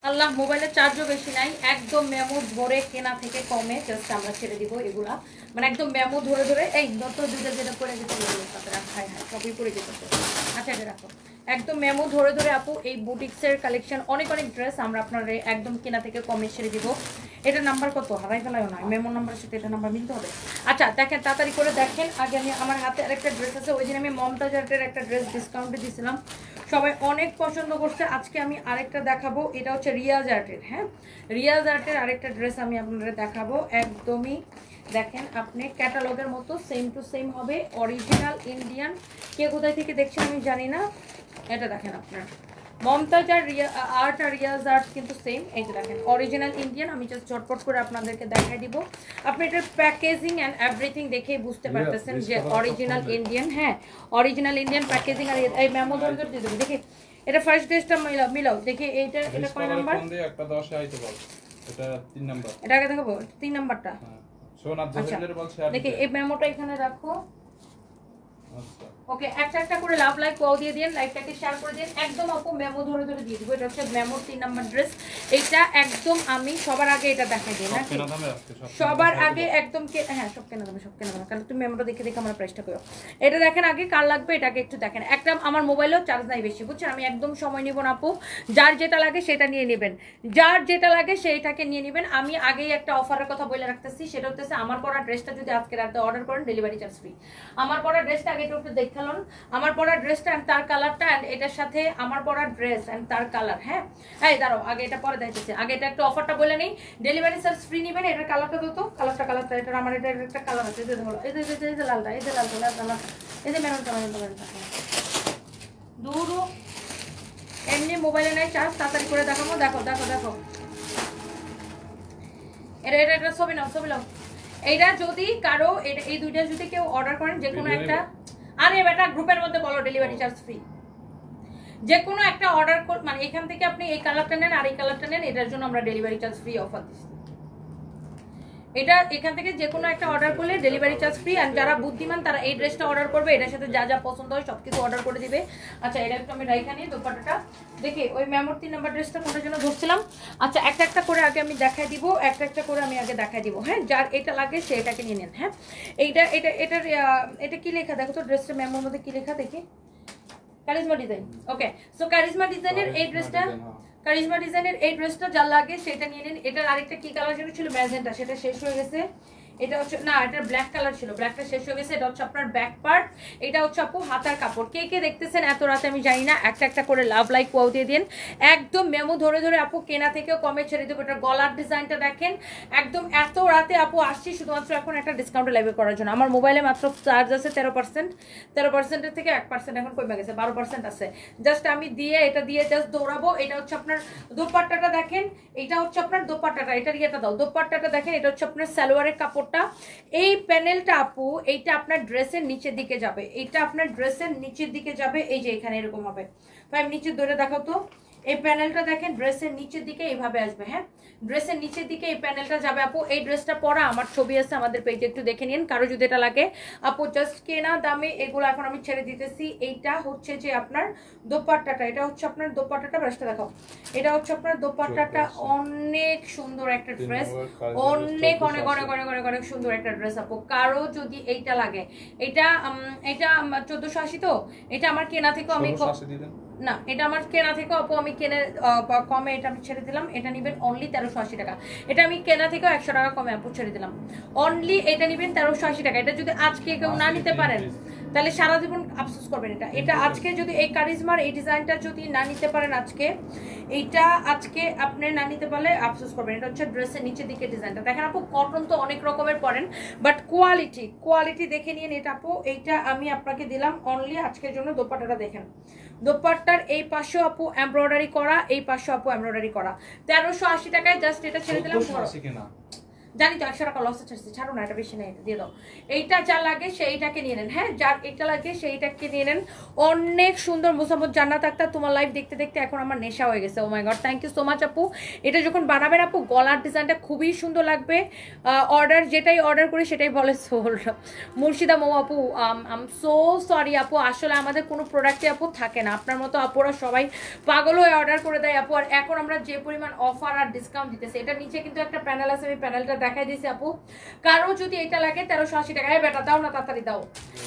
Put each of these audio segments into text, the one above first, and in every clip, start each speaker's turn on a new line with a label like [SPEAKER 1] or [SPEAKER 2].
[SPEAKER 1] আল্লাহ মোবাইলের চার্জও বেশি নাই, একদম মেমো ধরে কেনা থেকে কমে জাস্ট আমরা ছেড়ে দিব এগুলা, মানে একদম মেমো ধরে ধরে এই যত দুটো যেটা পড়ে গেছে হাই হাই সবই পড়ে যেতেছে। আচ্ছা এটা রাখো, একদম মেমো ধরে ধরে আপু এই বুটিক্সের কালেকশন অনেক অনেক ড্রেস আমরা আপনার একদম কেনা থেকে কমে ছেড়ে দিব। এটা নাম্বার কত হারাই ফেলাও না, মেমো নাম্বারের সাথে এটা নাম্বার মিলতে হবে। আচ্ছা দেখেন তাড়াতাড়ি করে দেখেন, আগে আমি আমার হাতে আরেকটা ড্রেস আছে, ওই দিন আমি মমতাজ আর্টের একটা ড্রেস ডিসকাউন্টে দিয়েছিলাম, সবাই অনেক পছন্দ করছে। আজকে আমি আরেকটা দেখাবো, এটা হচ্ছে রিয়াজ আর্টের, হ্যাঁ রিয়াজ আর্টের আরেকটা ড্রেস আমি আপনাদের দেখাবো। একদমই দেখেন আপনি ক্যাটালগের মতো সেম টু সেম হবে, অরিজিনাল ইন্ডিয়ান। কে কোথায় থেকে দেখছেন আমি জানি না, এটা দেখেন আপনার মমতাজ আর আর্ট আর রিয়াজ আর্ট কিন্তু সেম। এই যে দেখেন অরিজিনাল ইন্ডিয়ান, আমি জাস্ট ঝটপট করে আপনাদেরকে দেখাই দিব। আপনি এটার প্যাকেজিং অ্যান্ড এভরিথিং দেখেই বুঝতে পারতেছেন যে অরিজিনাল ইন্ডিয়ান। হ্যাঁ অরিজিনাল ইন্ডিয়ান প্যাকেজিং। আর এই মেমো ধরে ধরে দিয়ে দেবো, দেখি এটা ফার্স্ট ড্রেসটা মিলাও দেখি এইটা, এটা কয় নাম্বার?
[SPEAKER 2] একটা 10 এ আইতে বল, এটা 3 নাম্বার।
[SPEAKER 1] এটা আগে দেখাবো 3 নাম্বারটা।
[SPEAKER 2] সোনা জহিলের বলছে আর
[SPEAKER 1] দেখি এই মেমোটা এখানে রাখো।
[SPEAKER 2] আচ্ছা
[SPEAKER 1] ওকে একটা একটা করে লাভ লাইক ওয়াও দিয়ে দেন, লাইকটাকে শেয়ার করে দেন। একদম আপু মেমো ধরে ধরে দিয়ে দিব। এটা হচ্ছে মেমোর 3 নাম্বার ড্রেস। এটা একদম আমি সবার আগে এটা দেখাই দিই না, সবার আগে একদম হ্যাঁ সব কেনা দামে, সব কেনা দামে, কারণ তুমি মেমোটা দেখে দেখে আমরা প্রাইসটা করো। এটা দেখেন আগে কার লাগবে এটাকে একটু দেখেন। একটা আমার মোবাইলেও চার্জ নাই বেশি, বুঝছেন, আমি একদম সময় নিব না আপু, যার যেটা লাগে সেটা নিয়ে নেবেন, যার যেটা লাগে সেইটাকে নিয়ে নেবেন। আমি আগেই একটা অফারের কথা বলে রাখতেছি, সেটা হচ্ছে আমার পরা ড্রেসটা যদি আজকে রাতে অর্ডার করেন ডেলিভারি চার্জ ফ্রি। আমার পরা ড্রেসটা আগে একটু দেখালুন, আমার পরা ড্রেসটা এন্ড তার কালারটা এন্ড এটার সাথে আমার পরা ড্রেস এন্ড তার কালার। হ্যাঁ এই দাঁড়াও আগে এটা পরে দেখতেছি, আগে এটা একটা অফারটা বলে নেই, ডেলিভারি চার্জ ফ্রি নেবেন। এটার কালারটা তো কালারটা এটা আমার এটা একটা কালার আছে, এই যে এই যে লালটা, এই যে লালটা, এই যে মেরুনটা দূর এমনি মোবাইলে নাই চার্জ, তাড়াতাড়ি করে দেখাবো। দেখো দেখো দেখো এটা এটা এটা ছবি নাও, ছবি নাও। এইটা যদি কারো এই দুইটা যদি কেউ অর্ডার করেন যে কোনো একটা, আরে বেটা গ্রুপের মধ্যে বলো ডেলিভারি চার্জ ফ্রি, যে কোনো একটা অর্ডার মানে এখান থেকে আপনি এই কালারটা নেন আর এই কালারটা নেন, এটার জন্য আমরা ডেলিভারি চার্জ ফ্রি অফার দিচ্ছি। এটা এখান থেকে যে কোনো একটা অর্ডার করলে ডেলিভারি চার্জ ফ্রি। আর যারা বুদ্ধিমান তারা এই ড্রেসটা অর্ডার করবে, এটার সাথে যা যা পছন্দ হয় সব কিছু অর্ডার করে দিবে। আচ্ছা এটা একটু আমি রাইখা নিই দোপাট্টাটা দেখি, ওই মেমোর 3 নাম্বার ড্রেসটা কোনটার জন্য ধরছিলাম। আচ্ছা একটা একটা করে আগে আমি দেখাই দিব, একটা একটা করে আমি আগে দেখাই দিব। হ্যাঁ যার এটা লাগে সে এটাকে নিয়ে নেন। হ্যাঁ এইটা এটা এটার এটা কি লেখা দেখো তো, ড্রেসটা মেমোর মধ্যে কি লেখা দেখি, charisma design. Okay so charisma ডিজাইনের এই ড্রেসটা, কারিজমা ডিজাইনের এই ড্রেসটা যা লাগে সেটা নিয়ে নিন। এটার আরেকটা কি কালার ছিল ম্যাজেন্টা, সেটা শেষ হয়ে গেছে। এটা হচ্ছে না, এটা ব্ল্যাক কালার ছিল, ব্ল্যাকটা শেষ হয়ে গেছে। এটা হচ্ছে আপনার ব্যাক পার্ট, এটা হচ্ছে আপু হাতার কাপড়। কে কে দেখতেছেন এত রাতে আমি জানি না, একটা একটা করে লাভ লাইক ওয়াও দিয়ে দিন। একদম মেমো ধরে ধরে আপু কেনা থেকেও কমে ছেড়ে দেবো। এটা গলার ডিজাইনটা দেখেন, একদম এত রাতে আপু আসছি শুধুমাত্র এখন একটা ডিসকাউন্টে লাইভে করার জন্য। আমার মোবাইলে মাত্র চার্জ আছে 13%, 13%-এর থেকে 1% এখন কমে গেছে, 12% আছে। জাস্ট আমি দিয়ে এটা দিয়ে জাস্ট দৌড়াবো। এটা হচ্ছে আপনার দোপাট্টাটা দেখেন, এটা হচ্ছে আপনার দোপাট্টাটা, এটার ইয়েটা দাও, দোপাট্টাটা দেখেন, এটা হচ্ছে আপনার সালোয়ারের কাপড়। এই প্যানেলটা আপু এইটা আপনার ড্রেসের নিচের দিকে যাবে, এইটা আপনার ড্রেসের নিচের দিকে যাবে, এই যে এখানে এরকম হবে। ভাই নিচে ধরে দেখাও তো, এই প্যানেলটা দেখেন ড্রেসের নিচের দিকে এইভাবে আসবে। হ্যাঁ ড্রেসের নিচের দিকে এই প্যানেলটা যাবে আপু। এই ড্রেসটা পরা আমার ছবি আছে আমাদের পেজে, একটু দেখে নিন কারো যদি এটা লাগে আপু। জাস্ট কেনা দামে এগুলো এখন আমি ছেড়ে দিতেছি। এইটা হচ্ছে যে আপনার দোপাট্টাটা, এটা হচ্ছে আপনার দোপাট্টাটা, ব্রাশটা দেখাও। এটা হচ্ছে আপনার দোপাট্টাটা, অনেক সুন্দর একটা ড্রেস, অনেক অনেক অনেক অনেক অনেক অনেক সুন্দর একটা ড্রেস আপু। কারো যদি এইটা লাগে, এটা এটা 1480 তো, এটা আমার কেনা থেকে আমি না, এটা আমার কেনা থেকে আপু আমি কেনে কমে এটা আমি ছেড়ে দিলাম। এটা নেবেন অনলি 1380 টাকা। এটা আমি কেনা থেকেও 100 টাকা কমে আপু ছেড়ে দিলাম। অনলি এটা নেবেন 1380 টাকা। এটা যদি আজকে কেউ না নিতে পারেন তাহলে সারা জীবন আফসোস করবেন। এটা আজকে যদি এই কারিজমার এই ডিজাইনটা যদি না নিতে পারেন আজকে, এইটা আজকে আপনি না নিতে পারলে আফসোস করবেন। এটা হচ্ছে ড্রেসের নিচের দিকে ডিজাইনটা দেখেন আপু। কটন তো অনেক রকমের পরেন, বাট কোয়ালিটি দেখে নিন। এটা আপু এইটা আমি আপনাকে দিলাম অনলি আজকের জন্য। দোপাট্টাটা দেখেন, দোপাট্টার এই পাশে আপু এমব্রয়ডারি করা, এই পাশে আপু এমব্রয়ডারি করা, 1380 টাকায় জাস্ট এটা ছেড়ে দিলাম। জানি তো 100 টাকা লস ছাড়ছে, ছাড়ো না, এটা বেশি নেই, এটা দিয়ে দাও। এইটা যা লাগে সেইটাকে নিয়ে নেন, হ্যাঁ, যার এটা লাগে সেইটাকে নিয়ে নেন। অনেক সুন্দর মোসাম্মদ জান্নাত আক্তার, তোমার লাইভ দেখতে দেখতে এখন আমার নেশা হয়ে গেছে। Oh my God, thank you so much আপু। এটা যখন বানাবেন আপু, গলার ডিজাইনটা খুবই সুন্দর লাগবে। অর্ডার যেটাই অর্ডার করি সেটাই বলে সোল্ড। মুর্শিদা মৌ আপু, আম সো সরি আপু, আসলে আমাদের কোনো প্রোডাক্টে আপু থাকে না, আপনার মতো আপুরা সবাই পাগল হয়ে অর্ডার করে দেয় আপু। আর এখন আমরা যে পরিমাণ অফার আর ডিসকাউন্ট দিতেছি, এটা নিচে কিন্তু একটা প্যানেল আছে, আমি প্যানেলটা দেখাই দিয়েছি আপু। কারো যদি এটা লাগে 1380 টাকা, বেটা দাও না, তাড়াতাড়ি দাও,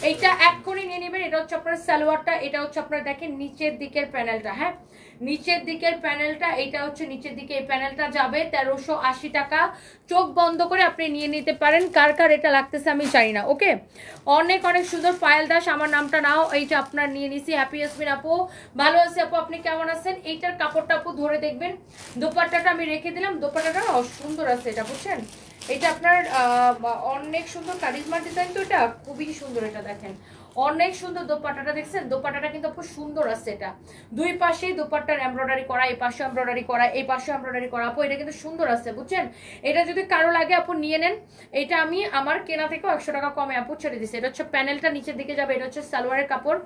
[SPEAKER 1] এইটা এক্ষুনি নিয়ে নেবেন। এটা হচ্ছে আপনার সালোয়ারটা, এটা হচ্ছে আপনার দেখেন নিচের দিকের প্যানেলটা, হ্যাঁ, নিচের দিকের প্যানেলটা, এইটা হচ্ছে নিচের দিকে, এই প্যানেলটা যাবে 1380 টাকা। চোখ বন্ধ করে আপনি নিয়ে নিতে পারেন, কার কার এটা লাগতেছে আমি জানি না। ওকে, অনেক অনেক সুন্দর। পায়েল দাস, আমার নামটা নাও, এইটা আপনার নিয়ে নিছি। হ্যাপি ইয়াসমিন আপু, ভালো আছি আপু, আপনি কেমন আছেন? এইটার কাপড়টা আপু ধরে দেখবেন, দোপাট্টাটা আমি রেখে দিলাম, দোপাট্টাটা সুন্দর আছে এটা, বুঝছেন? এটা আপনার অনেক সুন্দর কারিজমা ডিজাইন, তো এটা খুবই সুন্দর, এটা দেখেন অনেক সুন্দর। দোপাট্টাটা দেখছেন, দোপাট্টাটা কিন্তু খুব সুন্দর আছে। এটা দুই পাশেই দোপাট্টার এমব্রয়ডারি করা, এই পাশে এমব্রয়ডারি করা, এই পাশে এমব্রয়ডারি করা আপু, এটা কিন্তু সুন্দর আছে, বুঝছেন? এটা যদি কারো লাগে আপু নিয়ে নেন। এটা আমি আমার কেনা থেকেও 100 টাকা কমে আপু ছেড়ে দিচ্ছি। এটা হচ্ছে প্যানেলটা নিচের দিকে যাবে, এটা হচ্ছে সালোয়ারের কাপড়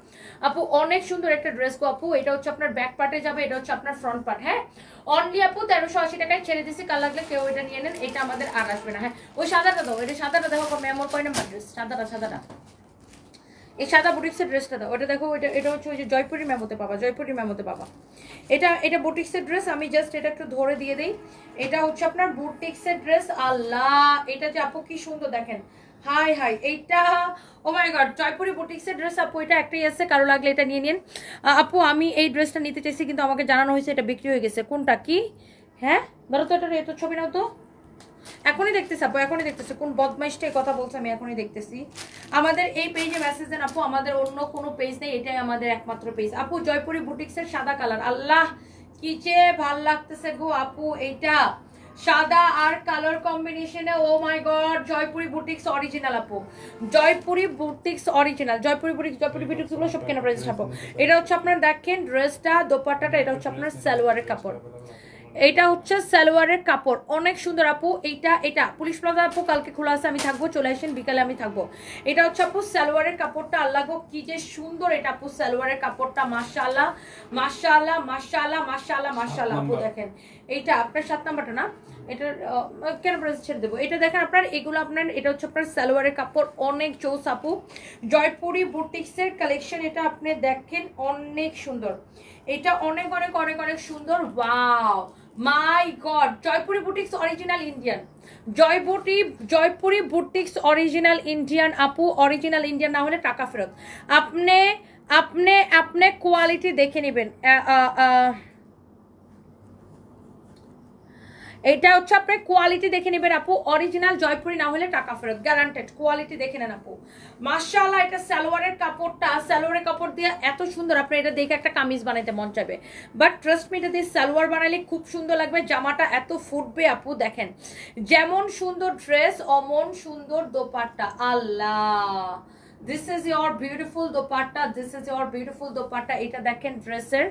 [SPEAKER 1] আপু, অনেক সুন্দর একটা ড্রেস গো আপু। এটা হচ্ছে আপনার ব্যাক পার্টে যাবে, এটা হচ্ছে আপনার ফ্রন্ট পার্ট, হ্যাঁ, অনলি আপু 1380 টাকায় ছেড়ে দিচ্ছি। কাল লাগলে কেউ এটা নিয়ে নেন, এটা আমাদের আর আসবে না। হ্যাঁ, ওই সাদাটা দাও, এটা সাদাটা দেখো, মেমোর কয় নাম্বার ড্রেস, সাদাটা, সাদাটা, এই সাদা বুটিক্সের ড্রেসটা দাও, ওটা দেখো, এটা হচ্ছে ওই যে জয়পুরি মেমোতে পাবা, জয়পুরি মেমোতে পাবা। এটা বুটিক্সের ড্রেস, আমি জাস্ট এটা একটু ধরে দিয়ে দিই। এটা হচ্ছে আপনার বুটিক্সের ড্রেস। আল্লাহ, এটা যে আপু কি সুন্দর দেখেন, হাই হাই, এইটা ও মাই গড, জয়পুরি বুটিক্সের ড্রেস আপু, এটা একটাই আছে, কারো লাগলে এটা নিয়ে নিন আপু। আমি এই ড্রেসটা নিতে চাইছি, কিন্তু আমাকে জানানো হয়েছে এটা বিক্রি হয়ে গেছে। কোনটা কি? হ্যাঁ, ধরো তো, এটা এত ছবি নাও তো, এখনই দেখতেছি আপু, এখনই দেখতেছি, কোন বদমাইশটাই কথা বলছে আমি এখনই দেখতেছি। আমাদের এই পেজে মেসেজ দেন আপু, আমাদের অন্য কোনো পেজ নেই, এটাই আমাদের একমাত্র পেজ আপু। জয়পুরি বুটিক্সের সাদা কালার, আল্লাহ কি যে ভাল লাগতেছে গো আপু, এইটা সাদা আর কালার কম্বিনেশনে, ও my god, Jaipuri boutiques original আপু, Jaipuri boutiques original, Jaipuri boutiques গুলো সব কেনা প্রাইস আপু। এটা হচ্ছে আপনার দেখেন ড্রেসটা, দোপাট্টাটা, এটা হচ্ছে আপনার সালোয়ারের কাপড়, এটা হচ্ছে সালোয়ারের কাপড়, অনেক সুন্দর আপু। এটা পুলিশ প্লাজা আপু কালকে খোলা আছে, আমি থাকবো, চলে আসেন, বিকালে আমি থাকবো। এটা হচ্ছে আপু সালোয়ারের কাপড়টা, আল্লাহ গো কি যে সুন্দর এটা আপু, সালোয়ারের কাপড়টা, মাশাআল্লাহ মাশাআল্লাহ মাশাআল্লাহ মাশাআল্লাহ মাশাআল্লাহ আপু। দেখেন এইটা আপনার 7 নাম্বারটা না, এটা কেন প্রাইস ছেড়ে দেবো। এটা দেখেন আপনার, এগুলো আপনার, এটা হচ্ছে আপনার সালোয়ারের কাপড়, অনেক জোস আপু। জয়পুরি বুটিক্সের কালেকশন, এটা আপনি দেখেন অনেক সুন্দর, এটা অনেক অনেক অনেক অনেক সুন্দর। ওয়াও মাই god, Jaipuri boutiques original Indian, Jaipuri boutiques original Indian আপু, অরিজিনাল ইন্ডিয়ান না হলে টাকা ফেরত। আপনি আপনি আপনি কোয়ালিটি দেখে নেবেন। এটা হচ্ছে আপনার কোয়ালিটি দেখে নেবেন আপু, অরিজিনাল জয়পুরি না হলে টাকা ফেরত, গ্যারান্টেড। কোয়ালিটি দেখে নেন আপু, মাশাআল্লাহ। এটা সালোয়ারের কাপড়টা, সালোয়ারের কাপড় দিয়ে এত সুন্দর, আপনি এটা দেখে একটা কামিজ বানাইতে মন চাইবে, বাট ট্রাস্ট মি, এটা দিয়ে সালোয়ার বানালে খুব সুন্দর লাগবে, জামাটা এত ফুটবে আপু। দেখেন যেমন সুন্দর ড্রেস অমন সুন্দর dupatta, Allah, this is your beautiful dupatta, this is your beautiful dupatta. এটা দেখেন ড্রেসের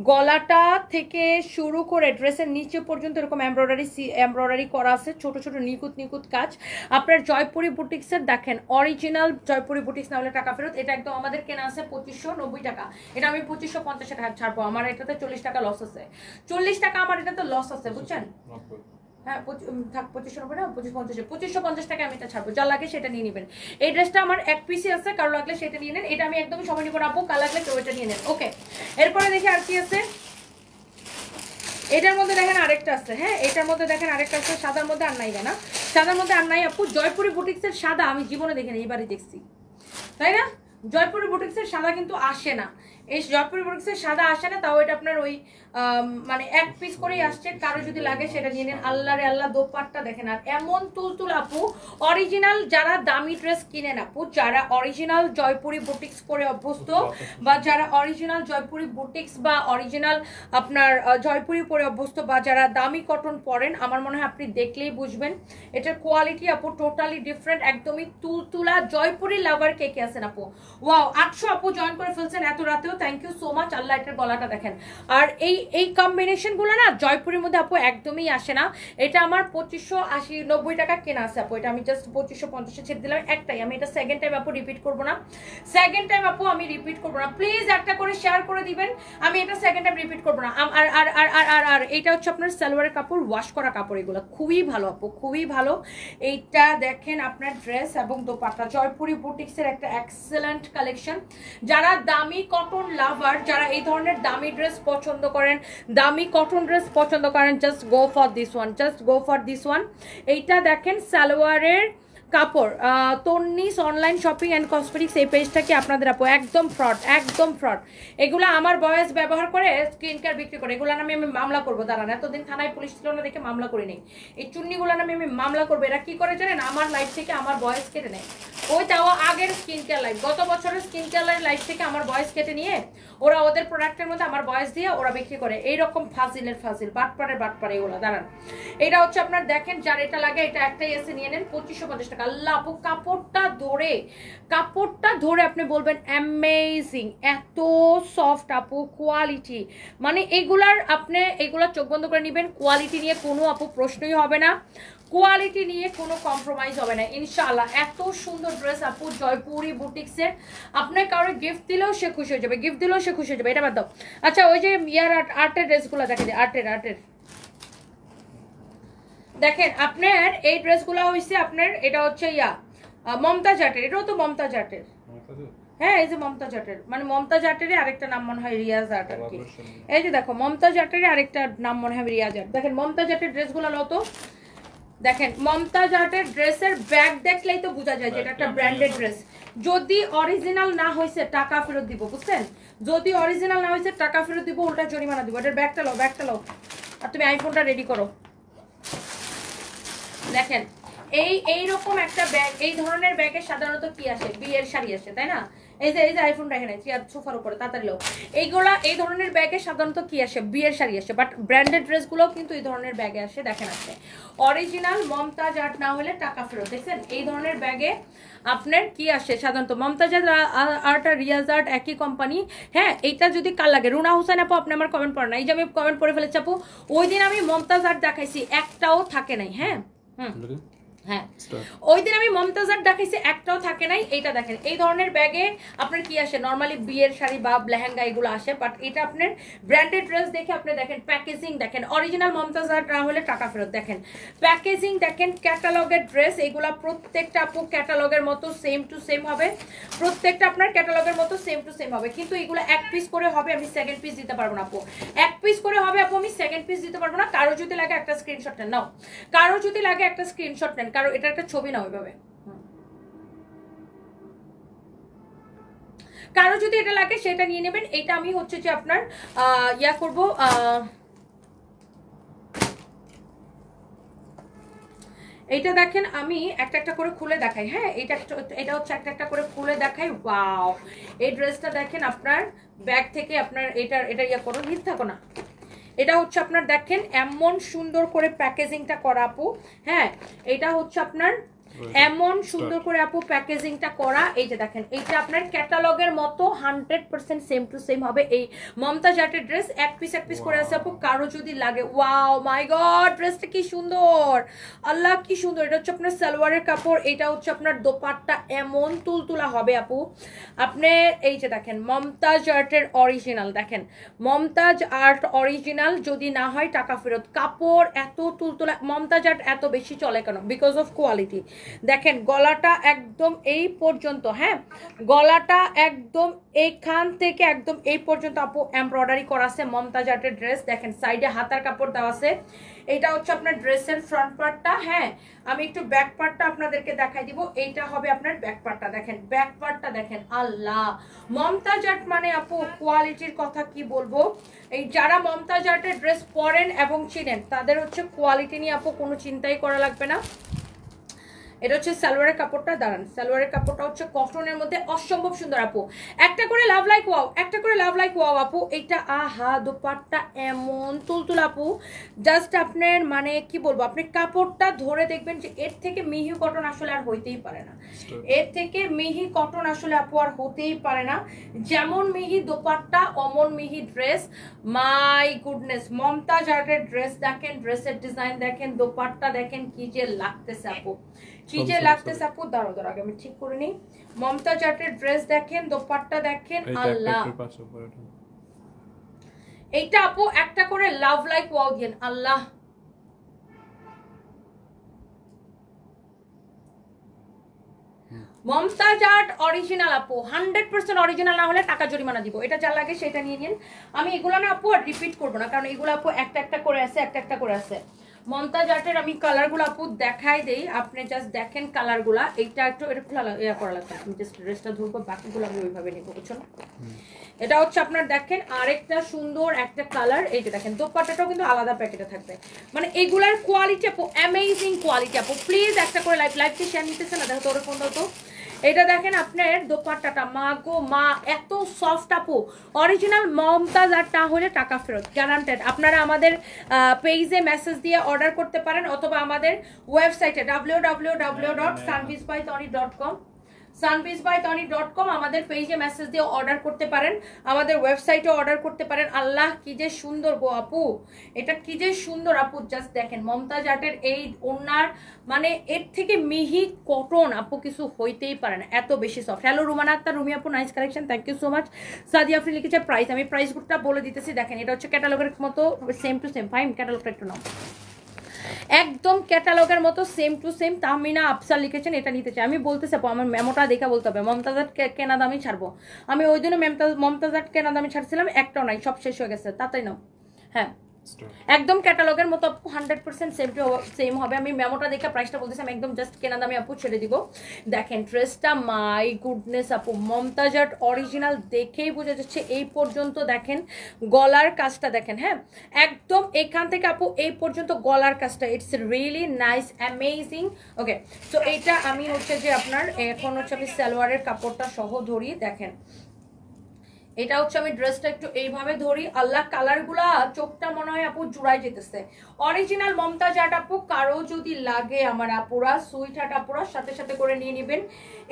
[SPEAKER 1] গলাটা থেকে শুরু করে ড্রেসের নিচে পর্যন্ত এরকম এমব্রয়ডারি করা আছে, ছোট ছোট নিখুঁত নিখুঁত কাজ। আপনার জয়পুরি বুটিক্সের দেখেন অরিজিনাল জয়পুরি বুটিক্স না হলে টাকা ফেরত। এটা একদম আমাদের কেনা আছে 2590 টাকা, এটা আমি 2550 টাকা ছাড়বো, আমার এটাতে 40 টাকা লস আছে, 40 টাকা আমার এটাতে লস আছে, বুঝছেন? হ্যাঁ, 2590 না, 2550 টাকা আমি এটা ছাড়বো, যা লাগে সেটা নিয়ে নেবেন। এই ড্রেসটা আমার এক পিসই আছে, কারো লাগলে সেটা নিয়ে নেন, এটা আমি একদমই সময় নিব না আপু, কাল লাগলে কেউ এটা নিয়ে নেন। ওকে, এরপরে দেখি আর কি আছে। এটার মধ্যে দেখেন আরেকটা আছে, হ্যাঁ, এটার মধ্যে দেখেন আরেকটা আছে, সাদার মধ্যে আর নাই না, সাদার মধ্যে আর নাই আপু। জয়পুরি বুটিক্সের সাদা আমি জীবনে দেখিনি, এইবারই দেখছি, তাই না? জয়পুরি বুটিক্সের সাদা কিন্তু আসে না, এই জয়পুরি বুটিক্সের সাদা আসে না, তাও এটা আপনার ওই মানে এক পিস করেই আসছে, কারো যদি লাগে সেটা নিয়ে নেন। আল্লাহ রে আল্লাহ, দোপাট্টা দেখেন, আর এমন তুলতুল আপু, অরিজিনাল যারা দামি ড্রেস কিনেন আপু, যারা অরিজিনাল জয়পুরি বুটিক্স করে অভ্যস্ত, বা যারা অরিজিনাল জয়পুরি বুটিক্স বা অরিজিনাল আপনার জয়পুরি পরে অভ্যস্ত, বা যারা দামি কটন পরেন, আমার মনে হয় আপনি দেখলেই বুঝবেন এটার কোয়ালিটি আপু টোটালি ডিফারেন্ট, একদমই তুলতুলা। জয়পুরি লাভার কে কে আছেন আপু? ওয়াও, 800 আপু জয়েন করে ফেলছেন এত রাতেও, থ্যাংক ইউ সো মাচ। আল্লাহ এটার গলাটা দেখেন। আর এই কম্বিনেশনগুলো না জয়পুরের মধ্যে আপু একদমই আসে না। এটা আমার 2580-90 টাকা কেনা আছে আপু। এটা আমি জাস্ট 2550 ছেড়ে দিলাম একটাই। আমি এটা সেকেন্ড টাইম আপু রিপিট করবো না, সেকেন্ড টাইম আপু আমি রিপিট করবো না। প্লিজ একটা করে শেয়ার করে দিবেন, আমি এটা সেকেন্ড টাইম রিপিট করবো না। আর আর আর আর আর আর এইটা হচ্ছে আপনার সালোয়ারের কাপড়, ওয়াশ করা কাপড়, এগুলো খুবই ভালো আপু, খুবই ভালো। এইটা দেখেন আপনার ড্রেস এবং দোপাট্টা, জয়পুরি বুটিক্সের একটা এক্সেলেন্ট কালেকশন। যারা দামি কটন লাভার, যারা এই ধরনের দামি ড্রেস পছন্দ করেন, দামি কটন ড্রেস পছন্দ করেন, just go for this one, just go for this one. এইটা দেখেন সালোয়ারের কাপড়, তন্নিস অনলাইন শপিং অ্যান্ড কসমেটিক্স, এই পেজটাকে আপনাদের আপু একদম ফ্রড, একদম ফ্রড। এগুলো আমার বয়স ব্যবহার করে স্কিন কেয়ার বিক্রি করে, এগুলো আমি মামলা করবো। দাঁড়ান, এতদিন থানায় পুলিশ ছিল না দেখে মামলা করি নেই। এই চুন্নিগুলো আমি মামলা করবো। এরা কি করে জানেন, আমার লাইফ থেকে আমার বয়স কেটে নেয়। ওই তাও আগের স্কিন কেয়ার লাইফ, গত বছরের স্কিন কেয়ার লাইফ থেকে আমার বয়স কেটে নিয়ে ওরা ওদের প্রোডাক্টের মধ্যে আমার বয়স দিয়ে ওরা বিক্রি করে। এইরকম ফাজিলের ফাজিল, বাটপাড়ের বাটপাড়ে এগুলো। দাঁড়ান, এটা হচ্ছে আপনার দেখেন, যার এটা লাগে এটা একটাই এসে নিয়ে নেন 2550 টাকা। আল্লাহ আপু কাপড়টা ধরে আপনি বলবেন অ্যামেজিং, এত সফট আপু, কোয়ালিটি মানে এগুলার আপনি এগুলা চোখ বন্ধ করে নেবেন। কোয়ালিটি নিয়ে কোনো আপু প্রশ্নই হবে না, কোয়ালিটি নিয়ে কোনো কম্প্রোমাইজ হবে না ইনশাআল্লাহ। এত সুন্দর ড্রেস আপু জয়পুরি বুটিক্সের, আপনার কারো গিফট দিলেও সে খুশি হয়ে যাবে, গিফট দিলেও সে খুশি হয়ে যাবে। এটা বাদ দাও। আচ্ছা, ওই যে ইয়ার আর্টের ড্রেসগুলো দেখে যে আর্টের দেখেন আপনার এই ড্রেসগুলো হয়েছে আপনার, এটা হচ্ছে মমতাজ আর্টের, এটাও তো মমতাজ আর্টের। হ্যাঁ, এই যে মমতাজ আর্টের, মানে মমতাজ আর্টের আরেকটা নাম মনে হয় রিয়াজ আর্ট আর কি। এই যে দেখো মমতাজ আর্টের আরেকটা নাম মনে হয় রিয়াজ আর্ট। দেখেন মমতাজ আর্টের ড্রেসগুলো লো তো, দেখেন মমতাজ আর্টের ড্রেসের ব্যাগ দেখলেই তো বোঝা যায় যে এটা একটা ব্র্যান্ডেড ড্রেস। যদি অরিজিনাল না হয়েছে টাকা ফেরত দিব, বুঝছেন? যদি অরিজিনাল না হয়েছে টাকা ফেরত দিব, উল্টা জরিমানা দিব। এটার ব্যাগটা লো, আর তুমি আইফোনটা রেডি করো। দেখেন এইরকম একটা ব্যাগ, এই ধরনের ব্যাগে সাধারণত কি আসে, বিয়ের শাড়ি আসে, তাই না? এই যে আইফোনটা এখানে চেয়ার সোফার উপরে তাড়াতাড়ি লো। এইগুলা এই ধরনের ব্যাগে সাধারণত কি আসে, বিয়ের শাড়ি আসে। বাট ব্র্যান্ডেড ড্রেসগুলো কিন্তু এই ধরনের ব্যাগে আসে। দেখেন আসে অরিজিনাল মমতাজ আর্ট না হলে টাকা ফেরত। দেখছেন এই ধরনের ব্যাগে আপনার কি আসে সাধারণত, মমতাজ আর্ট আর রিয়াজ আর্ট একই কোম্পানি। হ্যাঁ, এইটা যদি কাল লাগে, রুনা হুসেন আপু আপনি আমার কমেন্ট পড়েন না, এই যে আমি কমেন্ট পড়ে ফেলেছি আপু, ওই দিন আমি মমতাজ আর্ট দেখাইছি একটাও থাকে নাই। হ্যাঁ হ্যাঁ, ওই দিন আমি মমতাজ আর্ট দেখাইছি একটাও থাকে নাই। এইটা দেখেন এই ধরনের ব্যাগে আপনার কি আসে, নর্মালি বিয়ের শাড়ি বা লেহেঙ্গা এগুলো আসে। বাট এটা আপনার ব্র্যান্ডেড ড্রেস দেখে আপনি দেখেন প্যাকেজিং দেখেন, অরিজিনাল মমতাজ আর্ট না হলে টাকা ফেরত। দেখেন প্যাকেজিং দেখেন, ক্যাটালগের ড্রেস এগুলা প্রত্যেকটা আপু ক্যাটালগের মতো সেম টু সেম হবে, প্রত্যেকটা আপনার ক্যাটালগের মতো সেম টু সেম হবে। কিন্তু এগুলো এক পিস করে হবে, আমি সেকেন্ড পিস দিতে পারবো না আপু। এক পিস করে হবে আপু, আমি সেকেন্ড পিস দিতে পারবো না। কারো যদি লাগে একটা স্ক্রিনশট নেন, নাও কারো যদি লাগে একটা স্ক্রিনশট নেন, কারণ এটা একটা ছবি না ওইভাবে। কারো যদি এটা লাগে সেটা নিয়ে নেবেন। এটা আমি হচ্ছে যে আপনার ইয়া করব, এইটা দেখেন আমি একটা একটা করে খুলে দেখাই। হ্যাঁ, এটা হচ্ছে একটা একটা করে খুলে দেখাই। ওয়াও, এই ড্রেসটা দেখেন আপনার ব্যাগ থেকে আপনার এটা ইয়া করো, হিট থাকো না। এটা হচ্ছে আপনার দেখেন এমন সুন্দর করে প্যাকেজিংটা করা আপু। হ্যাঁ, এটা হচ্ছে আপনার এমন সুন্দর করে আপু প্যাকেজিংটা করা। এই যে দেখেন এইটা আপনার ক্যাটালগের মতো 100% সেম টু সেম হবে। এই মমতাজ আর্টের ড্রেস এক পিস করে আছে আপু, কারো যদি লাগে। ওয়াও মাই গড, ড্রেসটা কি সুন্দর, আল্লাহ কি সুন্দর। এটা হচ্ছে আপনার সালোয়ারের কাপড়, এটা হচ্ছে আপনার দোপাট্টা এমন তুলতুলা হবে আপু। আপনি এই যে দেখেন মমতাজ আর্টের অরিজিনাল, দেখেন মমতাজ আর্ট অরিজিনাল, যদি না হয় টাকা ফেরত। কাপড় এত তুলতুলা, মমতাজ আর্ট এত বেশি চলে কেন? Because of quality. দেখেন গলাটা একদম এই পর্যন্ত, হ্যাঁ গলাটা একদম এইখান থেকে একদম এই পর্যন্ত আপু এমব্রয়ডারি করা আছে মমতাজ আর্টের ড্রেস। দেখেন সাইডে হাতার কাপড় দেওয়া আছে। এটা হচ্ছে আপনার ড্রেসের ফ্রন্ট পার্টটা। হ্যাঁ, আমি একটু ব্যাক পার্টটা আপনাদেরকে দেখাই দিব। এইটা হবে আপনার ব্যাক পার্টটা। দেখেন ব্যাক পার্টটা দেখেন, আল্লাহ মমতাজ আর্ট মানে আপু কোয়ালিটির কথা কি বলবো। এই যারা মমতাজ আর্টের ড্রেস পরেন এবং চিনেন তাদের হচ্ছে কোয়ালিটি নিয়ে আপু কোনো চিন্তাই করা লাগবে না। এটা হচ্ছে সালোয়ারের কাপড়টা, দাঁড়ান, সালোয়ারের কাপড়টা হচ্ছে কটনের মধ্যে অসম্ভব সুন্দর আপু। একটা করে লাভ লাইক ওয়াও, একটা করে লাভ লাইক ওয়াও আপু। এটা আহা দোপাট্টা এমন তুলতুল আপু, জাস্ট আপনার মানে কি বলবো, আপনি কাপড়টা ধরে দেখবেন যে এর থেকে মিহি কটন আসলে আর হইতেই পারে না, এর থেকে মিহি কটন আসলে আপু আর হতেই পারে না। যেমন মিহি দোপাট্টা অমন মিহি ড্রেস। মাই গুডনেস, মমতাজ আর্টের ড্রেস দেখেন, ড্রেসের ডিজাইন দেখেন, দোপাট্টা দেখেন, কি যে লাগতেছে আপু, কি যে লাগতেছে আপু। দাঁড়ো দাঁড়ো আগে আমি ঠিক করে নিই। মমতাজ আর্টের ড্রেস দেখেন, দোপাট্টা দেখেন, আল্লাহ। এইটা আপু একটা করে লাভ লাইক ওয়াও দিন, আল্লাহ। মমতাজ আর্ট অরিজিনাল আপু, 100% অরিজিনাল না হলে টাকা জরিমানা দিব। এটা যা লাগে সেটা নিয়ে নিন। আমি এগুলো না আপু আর রিপিট করবো না, কারণ এগুলো আপু একটা একটা করে আছে, একটা একটা করে আছে। মমতাজ আর্টের আমি কালারগুলো আপু দেখাই দেই, আপনি জাস্ট দেখেন কালারগুলা। এইটা একটু এটা খোলা ইয়া করা লাগবে, আমি জাস্ট ড্রেসটা ধরবো, বাকিগুলো আমি ওইভাবে নিবো, বুঝছো না? এটা হচ্ছে আপনার দেখেন আরেকটা সুন্দর একটা কালার। এই যে দেখেন দোপাট্টাটাও কিন্তু আলাদা প্যাকেটে থাকবে। মানে এগুলার কোয়ালিটি আপু অ্যামেজিং কোয়ালিটি আপু। প্লিজ একটা করে লাইভকে শেয়ার নিতেছে না, দেখো তোর ফোন দাও তো। এটা দেখেন আপনার দোপাট্টাটা, মা গো মা এত সফট আপু, অরিজিনাল মমতাজ আর টা হলে টাকা ফেরত গ্যারান্টেড। আপনারা আমাদের পেজে মেসেজ দিয়ে অর্ডার করতে পারেন, অথবা আমাদের ওয়েবসাইটে www.sunbeesbytony.com sunbeesbytony.com আমাদের পেজে মেসেজ দিয়ে অর্ডার করতে পারেন, আমাদের ওয়েবসাইটে অর্ডার করতে পারেন। আল্লাহ কি যে সুন্দর গো আপু, এটা কি যে সুন্দর আপু, জাস্ট দেখেন মমতাজ আর্টের এই ওনার, মানে এর থেকে মিহি কটন আপু কিছু হইতেই পারে না, এত বেশি সফট। হ্যালো রুমানা আক্তার, রুমি আপু nice collection, thank you so much. Sadia আপনি লিখেছে প্রাইস, আমি প্রাইসটা বলে দিতেছি। দেখেন এটা হচ্ছে ক্যাটালগের মতো সেম টু সেম, ফাইন ক্যাটালগটা একটু নাও, একদম ক্যাটালগের মতো same to same. Tahmina Afsar লিখেছেন এটা নিতে চাই। আমি বলতেছি আপু আমার মেমোটা দেখা বলতে হবে, মমতাজ আর্ট কেনা দামি ছাড়বো। আমি ওই দিনও মমতাজ আর্ট কেনা দামি ছাড়ছিলাম, একটাও নাই, সব শেষ হয়ে গেছে, তাড়াতাড়ি নাও। হ্যাঁ একদম ক্যাটালগের মতো আপু, 100% সেম হবে। আমি মেমোটা দেখে প্রাইসটা বলতেছি, আমি একদম জাস্ট কেনা দামে আপু ছেড়ে দিব। দেখেন ড্রেসটা, মাই গুডনেস আপু, মমতাজ আর্ট অরিজিনাল দেখেই বোঝা যাচ্ছে। এই পর্যন্ত দেখেন গলার কাজটা দেখেন, হ্যাঁ একদম এখান থেকে আপু এই পর্যন্ত গলার কাজটা, it's really nice amazing. Okay so এইটা আমি হচ্ছে যে আপনার এখন হচ্ছে আমি সালোয়ারের কাপড়টা সহ ধরি, দেখেন এটা হচ্ছে আমি ড্রেসটা একটু এইভাবে ধরি, আল্লাহ কালারগুলা চোখটা মনে হয় আপু জুড়াই যেতেছে। অরিজিনাল মমতাজ আর্ট আপু, কারো যদি লাগে আমার আপুরা সুইট হার্ট আপুরা সাথে সাথে করে নিয়ে নেবেন।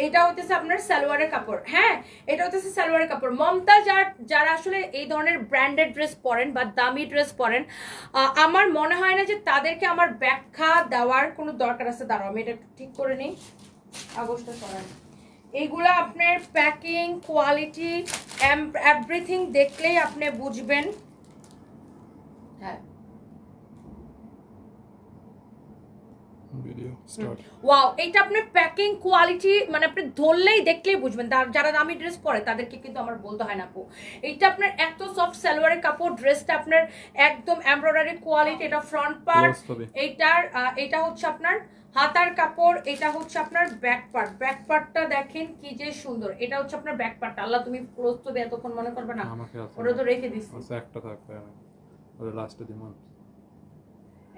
[SPEAKER 1] এটা হতেছে আপনার সালোয়ারের কাপড়, হ্যাঁ এটা হতেছে সালোয়ারের কাপড়। মমতাজ আর্ট যারা আসলে এই ধরনের ব্র্যান্ডেড ড্রেস পরেন বা দামি ড্রেস পরেন, আমার মনে হয় না যে তাদেরকে আমার ব্যাখ্যা দেওয়ার কোনো দরকার আছে। দাঁড়াও আমি এটা একটু ঠিক করে নিই, আগস্টটা সরান। এইগুলা আপনার প্যাকিং কোয়ালিটি এভরিথিং দেখলেই আপনি বুঝবেন। হ্যাঁ ওয়াও, এইটা আপনার প্যাকিং কোয়ালিটি মানে আপনি ধরলেই দেখলেই বুঝবেন। যারা দামি ড্রেস পরে তাদেরকে কিন্তু আমার বলতে হয় না আপু। এইটা আপনার এত সফট সালোয়ারের কাপড়, ড্রেসটা আপনার একদম এমব্রয়ডারি কোয়ালিটি। এটা ফ্রন্ট পার্ট, এইটার এটা হচ্ছে আপনার হাতার কাপড়, এটা হচ্ছে আপনার ব্যাক পার্ট। ব্যাক পার্টটা দেখেন কি যে সুন্দর, এটা হচ্ছে আপনার ব্যাক পার্টটা। আল্লাহ তুমি ক্লোজ তো দে এতক্ষণ মনে করবে না, ওটা তো রেখে দিছি,
[SPEAKER 2] একটা থাকবে ওটা লাস্টে দিমু।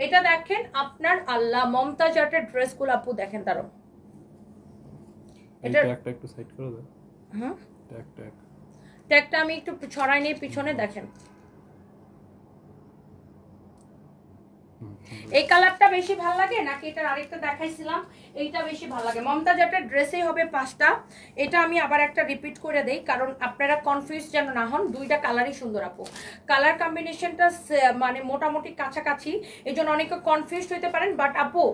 [SPEAKER 1] এটা দেখেন আপনার আল্লাহ মমতাজ আর্টের ড্রেসগুলো আপু দেখেন, তারও
[SPEAKER 2] এটা একটা একটু সাইড করে দাও।
[SPEAKER 1] হ্যাঁ
[SPEAKER 2] ট্যাগ
[SPEAKER 1] ট্যাগটা আমি একটু ছড়াই নিয়ে পিছনে দেখেন। এই কালারটা বেশি ভালো লাগে নাকি এটার আরেকটা দেখাইছিলাম এইটা বেশি ভালো লাগে? মমতাজ আর্টের ড্রেসেই হবে 5টা। এটা আমি আবার একটা রিপিট করে দেই কারণ আপনারা কনফিউজ যেন না হন। দুইটা কালারই সুন্দর আপু, কালার কম্বিনেশনটা মানে মোটামুটি কাছাকাছি, এই জন্য অনেকে কনফিউজ হইতে পারেন। বাট আপু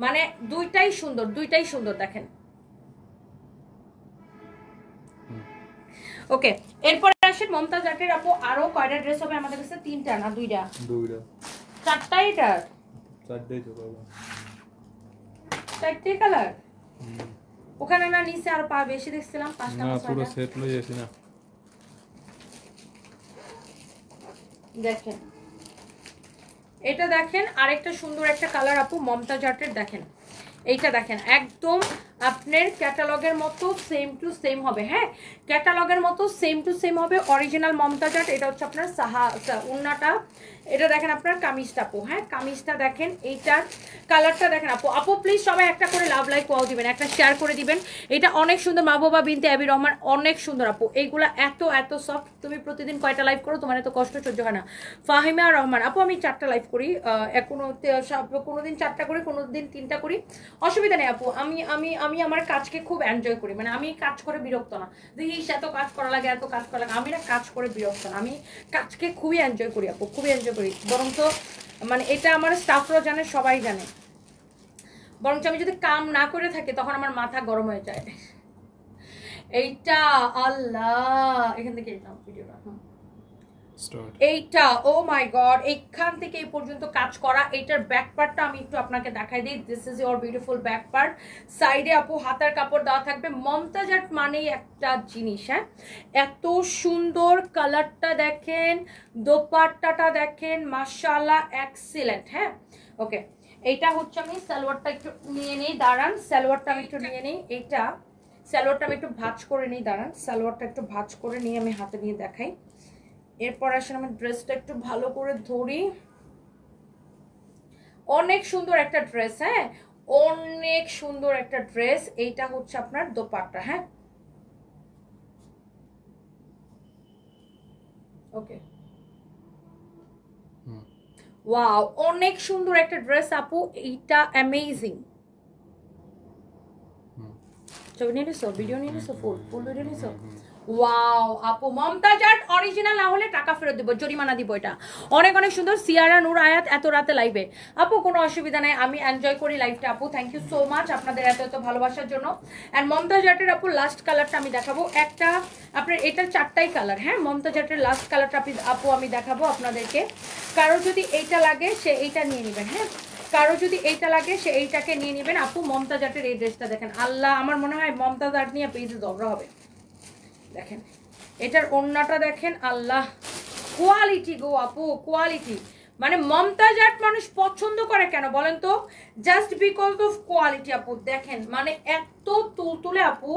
[SPEAKER 1] মানে দুইটাই সুন্দর, দুইটাই সুন্দর দেখেন। ওকে এরপরে আসেন মমতাজ আর্টের আপু আরো কয়টা ড্রেস হবে আমাদের কাছে? 3টা না 2টা? 4টাই। এটার 4টাই তো বাবা, 4টে কালার। ওখানে না নিচে আর পা বেশি দেখছিলাম, 5টা না পুরো সেট লই আসি না। দেখেন এটা দেখেন আরেকটা সুন্দর একটা কালার আপু মমতাজ আর্টের, দেখেন এইটা দেখেন একদম আপনার ক্যাটালগের মতো সেম টু সেম হবে। হ্যাঁ, ক্যাটালগের মতো সেম টু সেম হবে, অরিজিনাল মমতাজ আর্ট। এটা হচ্ছে আপনার উন্নাটা, এটা দেখেন আপনার কামিজটা আপু। হ্যাঁ, কামিজটা দেখেন, এইটার কালারটা দেখেন আপু। আপু প্লিজ সবাই একটা করে লাভ লাইক ওয়াও দিবেন, একটা শেয়ার করে দিবেন। এটা অনেক সুন্দর, মাহবুবা বিনতে আবি রহমান, অনেক সুন্দর আপু। এইগুলা এত এত সফট। তুমি প্রতিদিন কয়টা লাইভ করো? তোমার এত কষ্ট সহ্য হয় না। ফাহিমা রহমান আপু, আমি 4টা লাইভ করি, কোনোদিন 4টা করি, কোনোদিন 3টা করি, অসুবিধা নেই আপু। আমি আমি আমি আমার কাজকে খুব এনজয় করি, মানে আমি কাজ করে বিরক্ত না যে এত কাজ করা লাগে, এত কাজ করা লাগে। আমি না কাজ করে বিরক্ত না, আমি কাজকে খুবই এনজয় করি আপু, খুবই এনজয় করি। বরং তো মানে এটা আমার স্টাফরাও জানে, সবাই জানে। বরং আমি যদি কাম না করে থাকি তখন আমার মাথা গরম হয়ে যায়। এইটা আল্লাহ, এখান থেকে ভিডিওটা এইটা, ও মাই গড, এইখান থেকে এই পর্যন্ত কাজ করা। এইটার ব্যাক পার্টটা আমি একটু আপনাকে দেখাই দিই। This is your beautiful back part. সাইডে আপু হাতার কাপড় দেওয়া থাকবে। মমতাজ আর্ট মানেই একটা জিনিস, হ্যাঁ, এত সুন্দর কালারটা দেখেন, দোপাট্টাটা দেখেন, মাশাআল্লাহ এক্সিলেন্ট। হ্যাঁ, ওকে, এইটা হচ্ছে আমি সালোয়ারটা একটু নিয়ে নিই, দাঁড়ান। সালোয়ারটা আমি একটু নিয়ে নিই, এইটা সালোয়ারটা আমি একটু ভাঁজ করে নিই, দাঁড়ান। সালোয়ারটা একটু ভাঁজ করে নিয়ে আমি হাতে নিয়ে দেখাই। এরপর আসলে আমি ড্রেসটা একটু ভালো করে ধরি। অনেক সুন্দর একটা ড্রেস, হ্যাঁ, অনেক সুন্দর একটা ড্রেস। এইটা হচ্ছে আপনার দোপাট্টা। হ্যাঁ, ওকে, ওয়াও, অনেক সুন্দর একটা ড্রেস আপু। এইটা অ্যামেজিং। ছবি নিয়ে নিছো, ভিডিও নিয়ে নিছো, ফুল ভিডিও নিছো? ওয়াও আপু, মমতাজ আর্ট অরিজিনাল না হলে টাকা ফেরত দিব, জরিমানা দিব। এটা অনেক অনেক সুন্দর। সিয়ারা নূর আয়াত এত রাতে লাইভে, আপু কোনো অসুবিধা নাই, আমি এনজয় করি লাইভটা আপু। থ্যাংক ইউ সো মাচ আপনাদের এত এত ভালোবাসার জন্য। অ্যান্ড মমতাজ আর্টের আপু লাস্ট কালারটা আমি দেখাবো, একটা আপনার এটার 4টাই কালার। হ্যাঁ, মমতাজ আর্টের লাস্ট কালারটা আপু আমি দেখাবো আপনাদেরকে। কারো যদি এইটা লাগে সে এইটা নিয়ে নেবেন। হ্যাঁ, কারো যদি এইটা লাগে সে এইটাকে নিয়ে নেবেন আপু। মমতাজ আর্টের এই ড্রেসটা দেখেন, আল্লাহ, আমার মনে হয় মমতাজ আর্ট নিয়ে পেজে ঝগড়া হবে। দেখেন এটার ওড়নাটা দেখেন, আল্লাহ, কোয়ালিটি গো আপু, কোয়ালিটি। মানে মমতাজ আর্ট মানুষ পছন্দ করে কেন বলেন তো? জাস্ট বিকজ অফ কোয়ালিটি আপু। দেখেন মানে এত তুলতুলে আপু,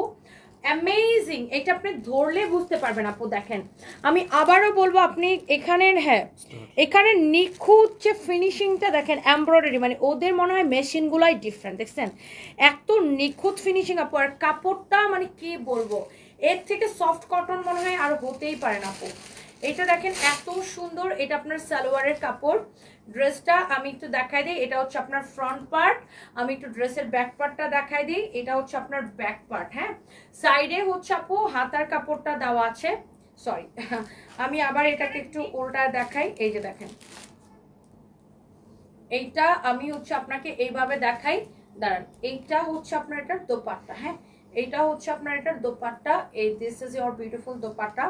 [SPEAKER 1] অ্যামেজিং। এটা আপনি ধরলে বুঝতে পারবেন আপু। দেখেন আমি আবারও বলবো, আপনি এখানের, হ্যাঁ, এখানে নিখুঁত যে ফিনিশিংটা দেখেন, এমব্রয়ডারি, মানে ওদের মনে হয় মেশিনগুলাই ডিফারেন্ট। দেখছেন এত নিখুঁত ফিনিশিং আপু। আর কাপড়টা মানে কি বলবো, এর থেকে সফট কটন মনে হয় আর হতেই পারে না আপু। এটা দেখেন এত সুন্দর। এটা আপনার সালোয়ারের কাপড়। ড্রেসটা আমি একটু দেখাই দিই, এটা হচ্ছে আপনার ফ্রন্ট পার্ট। আমি একটু ড্রেসের ব্যাক পার্টটা দেখাই দিই, এটা হচ্ছে আপনার ব্যাক পার্ট। হ্যাঁ, সাইডে হচ্ছে আপু হাতার কাপড়টা দেওয়া আছে। সরি, আমি আবার এটাকে একটু উল্টা দেখাই। এই যে দেখেন, এইটা আমি হচ্ছে আপনাকে এইভাবে দেখাই, দাঁড়ান। এইটা হচ্ছে আপনার এটার দোপাট্টা। হ্যাঁ, এইটা হচ্ছে আপনার এটার দোপাট্টা। এই this is your beautiful dupatta.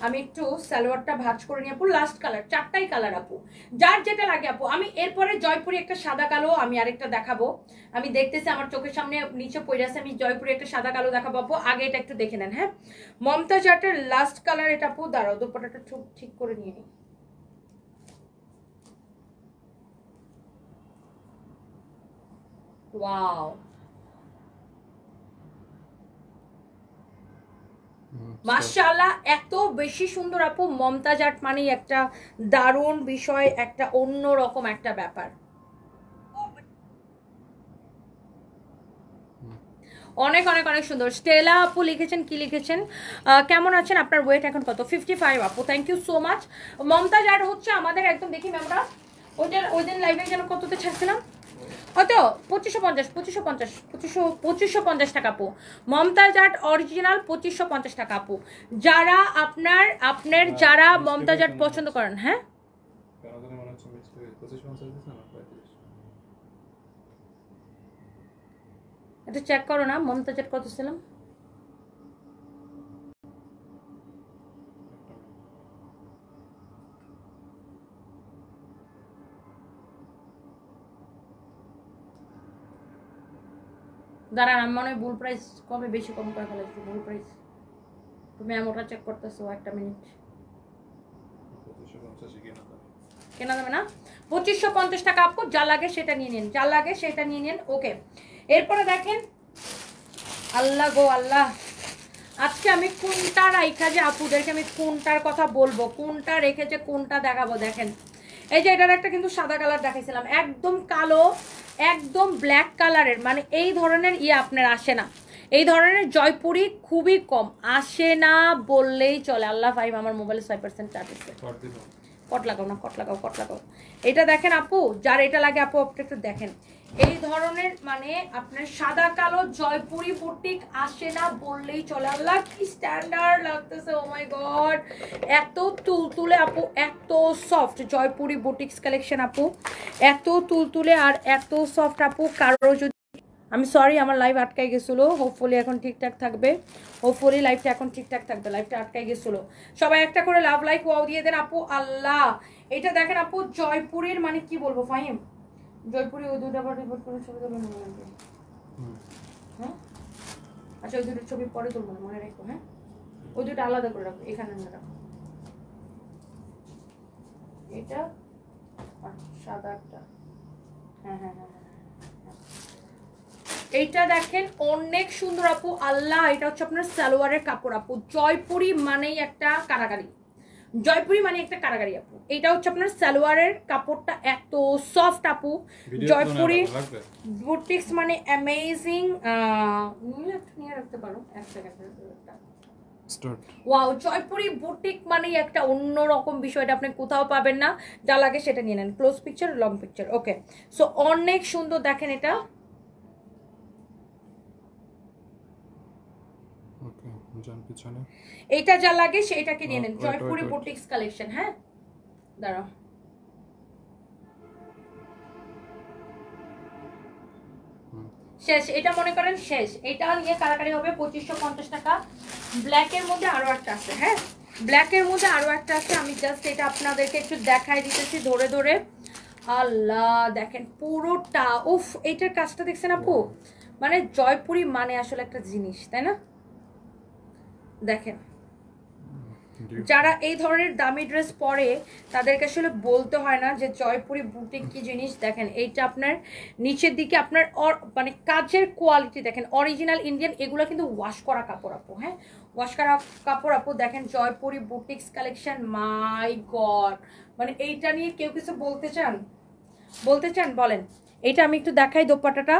[SPEAKER 1] আমি একটু সালোয়ারটা ভাঁজ করে নিই আপু। লাস্ট কালার, 4টাই কালার আপু, যার যেটা লাগে আপু। আমি এরপরে জয়পুরি একটা সাদা কালো আমি আরেকটা দেখাবো। আমি দেখতেছি আমার চোখের সামনে নিচে পড়ে আছে, আমি জয়পুরি একটা সাদা কালো দেখাবো আপু। আগে এটা একটু দেখে নেন। হ্যাঁ, মমতাজ আর্টের লাস্ট কালার এটা আপু। দাঁড়াও, দোপাট্টাটা ঠিক করে নিয়ে নিই। ওয়াও, মাশাআল্লাহ, এত বেশি সুন্দর আপু। মমতাজ আর্ট মানে একটা দারুণ বিষয়, একটা অন্য রকম একটা ব্যাপার। অনেক অনেক অনেক সুন্দর। স্টেলা আপু লিখেছেন, কি লিখেছেন, কেমন আছেন, আপনার ওয়েট এখন কত? 55 আপু, thank you so much. Mumtaz art হচ্ছে আমাদের একদম, দেখি আমরা ওই দিন লাইভে যেন কততে ছাড়ছিলাম, হয়তো 2550 টাকা আপু। মমতাজ আর্ট অরিজিনাল 2550 টাকা আপু। যারা আপনার যারা মমতাজ আর্ট পছন্দ করেন, হ্যাঁ, এটা চেক করো না মমতাজ আর্ট কত ছিলাম। দাঁড়ান, আমি মনে হয় ভুল প্রাইস কবে বেশি কম করে ফেলেছি, ভুল প্রাইস। তুমি এমনটা চেক করতেছো, একটা মিনিট। কেনা যাবে না? 2550 টাকা আপু। যা লাগে সেটা নিয়ে নিন, যা লাগে সেটা নিয়ে নিন। ওকে, এরপরে দেখেন আল্লাহ গো আল্লাহ, আজকে আমি কোনটা রাইখা যে আপুদেরকে আমি কোনটার কথা বলবো, কোনটা রেখেছে কোনটা দেখাবো। দেখেন এই যে এটার একটা কিন্তু সাদা কালার দেখাইছিলাম, একদম কালো একদম ব্ল্যাক কালারের, মানে এই ধরনের আপনার আসে না, এই ধরনের জয়পুরি খুবই কম আসে না বললেই চলে। আল্লাহ ভাই আমার মোবাইলে 6% চার্জ আছে, কট লাগাও না, কট লাগাও, কট লাগাও। এটা দেখেন আপু, যার এটা লাগে আপু আপনি একটু দেখেন, এই ধরনের মানে আপনার সাদা কালো জয়পুরি বুটিক আসে না বললেই চলে। আল্লাহ কি স্ট্যান্ডার্ড লাগতেছে, ও মাই গড, এত তুলতুলে আপু, এত সফট জয়পুরি বুটিক্স কালেকশন আপু, এত তুলতুলে আর এত সফট আপু। কারো যদি, আমি সরি আমার লাইভ আটকাই গেছিল, হোপফুলি এখন ঠিকঠাক থাকবে, হোপফুলি লাইভটা এখন ঠিকঠাক থাকবে, লাইভটা আটকাই গেছিল। সবাই একটা করে লাভ লাইক ওয়াও দিয়ে দেন আপু। আল্লাহ এটা দেখেন আপু, জয়পুরের মানে কি বলবো ফাহিম, জয়পুরি ওই দুটো আবার রিপোর্ট করে ছবি তুলবেন, হ্যাঁ আচ্ছা ওই দুটোর ছবি পরে তুলবো না, মনে রাখো, হ্যাঁ ওই দুটো আলাদা করে রাখো, এখানে না রাখো, এটা আর সাদাটা, হ্যাঁ হ্যাঁ হ্যাঁ। এইটা দেখেন অনেক সুন্দর আপু। আল্লাহ এটা হচ্ছে আপনার সালোয়ারের কাপড় আপু, জয়পুরি মানেই একটা কারাগারি, জয়পুরি মানে একটা কারাগারি আপু। এটা হচ্ছে আপনার সালোয়ারের কাপড়টা এত সফট আপু, জয়পুরি বুটিক্স মানে অ্যামেজিং। নিয়ে রাখতে পারো এক সেকেন্ড, ওয়াও জয়পুরি বুটিক মানে একটা অন্যরকম বিষয়, এটা আপনি কোথাও পাবেন না, যা লাগে সেটা নিয়ে নেন, close picture long picture. Okay so অনেক সুন্দর দেখেন এটা, এইটা যা লাগে সেটাকে নিয়ে নেন, জয়পুরি বুটিক্স কালেকশন। হ্যাঁ দাঁড়াও, শেষ, এটা মনে করেন শেষ, এটা নিয়ে কারাকারি হবে 2550 টাকা। ব্ল্যাকের মধ্যে আরো একটা আছে, হ্যাঁ ব্ল্যাকের মধ্যে আরো একটা আছে, আমি জাস্ট এটা আপনাদেরকে একটু দেখাই দিতেছি ধরে ধরে। আল্লাহ দেখেন পুরোটা, উফ এইটার কাজটা দেখছেন আপু, মানে জয়পুরি মানে আসলে একটা জিনিস, তাই না? দেখেন যারা এই ধরনের দামি ড্রেস পরে তাদেরকে আসলে বলতে হয় না যে জয়পুরি বুটিক কি জিনিস। দেখেন এইটা আপনার নিচের দিকে আপনার মানে কাজের কোয়ালিটি দেখেন, অরিজিনাল ইন্ডিয়ান, এগুলো কিন্তু ওয়াশ করা কাপড় আপু, হ্যাঁ ওয়াশ করা কাপড় আপু। দেখেন জয়পুরি বুটিক্স কালেকশন, মাই গড, মানে এইটা নিয়ে কেউ কিছু বলতে চান বলেন। এটা আমি একটু দেখাই দোপাট্টাটা।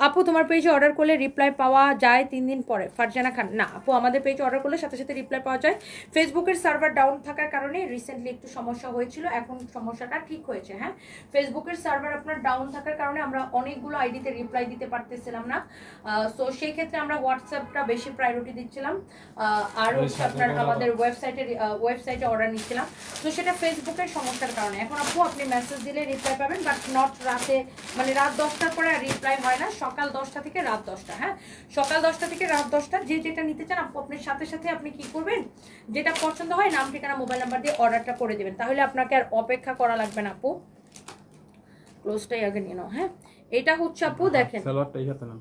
[SPEAKER 1] আপু তোমার পেজে অর্ডার করলে রিপ্লাই পাওয়া যায় 3 দিন পরে, ফারজানা খান। না আপু আমাদের পেজে অর্ডার করলে সাথে সাথে রিপ্লাই পাওয়া যায়, ফেসবুকের সার্ভার ডাউন থাকার কারণে রিসেন্টলি একটু সমস্যা হয়েছিল, এখন সমস্যাটা ঠিক হয়েছে। হ্যাঁ ফেসবুকের সার্ভার আপনার ডাউন থাকার কারণে আমরা অনেকগুলো আইডিতে রিপ্লাই দিতে পারতেছিলাম না, সো সেই ক্ষেত্রে আমরা হোয়াটসঅ্যাপটা বেশি প্রায়োরিটি দিচ্ছিলাম, আর হচ্ছে আপনার আমাদের ওয়েবসাইটে অর্ডার নিচ্ছিলাম, তো সেটা ফেসবুকের সমস্যার কারণে। এখন আপু আপনি মেসেজ দিলে রিপ্লাই পাবেন, বাট নট রাতে, মানে রাত 10টার পরে আর রিপ্লাই হয় না, সকাল 10টা থেকে রাত 10টা। হ্যাঁ সকাল 10টা থেকে রাত 10টা, যে যেটা নিতে চান আপু আপনার সাথে সাথে আপনি কি করবেন, যেটা পছন্দ হয় নাম ঠিকানা মোবাইল নাম্বার দিয়ে অর্ডারটা করে দেবেন, তাহলে আপনাকে আর অপেক্ষা করা লাগবে না আপু। ক্লোজটাই আগে নিয়ে নাও। হ্যাঁ এটা হচ্ছে আপু দেখেন,
[SPEAKER 2] সালোয়ারটাই হাতে নাও,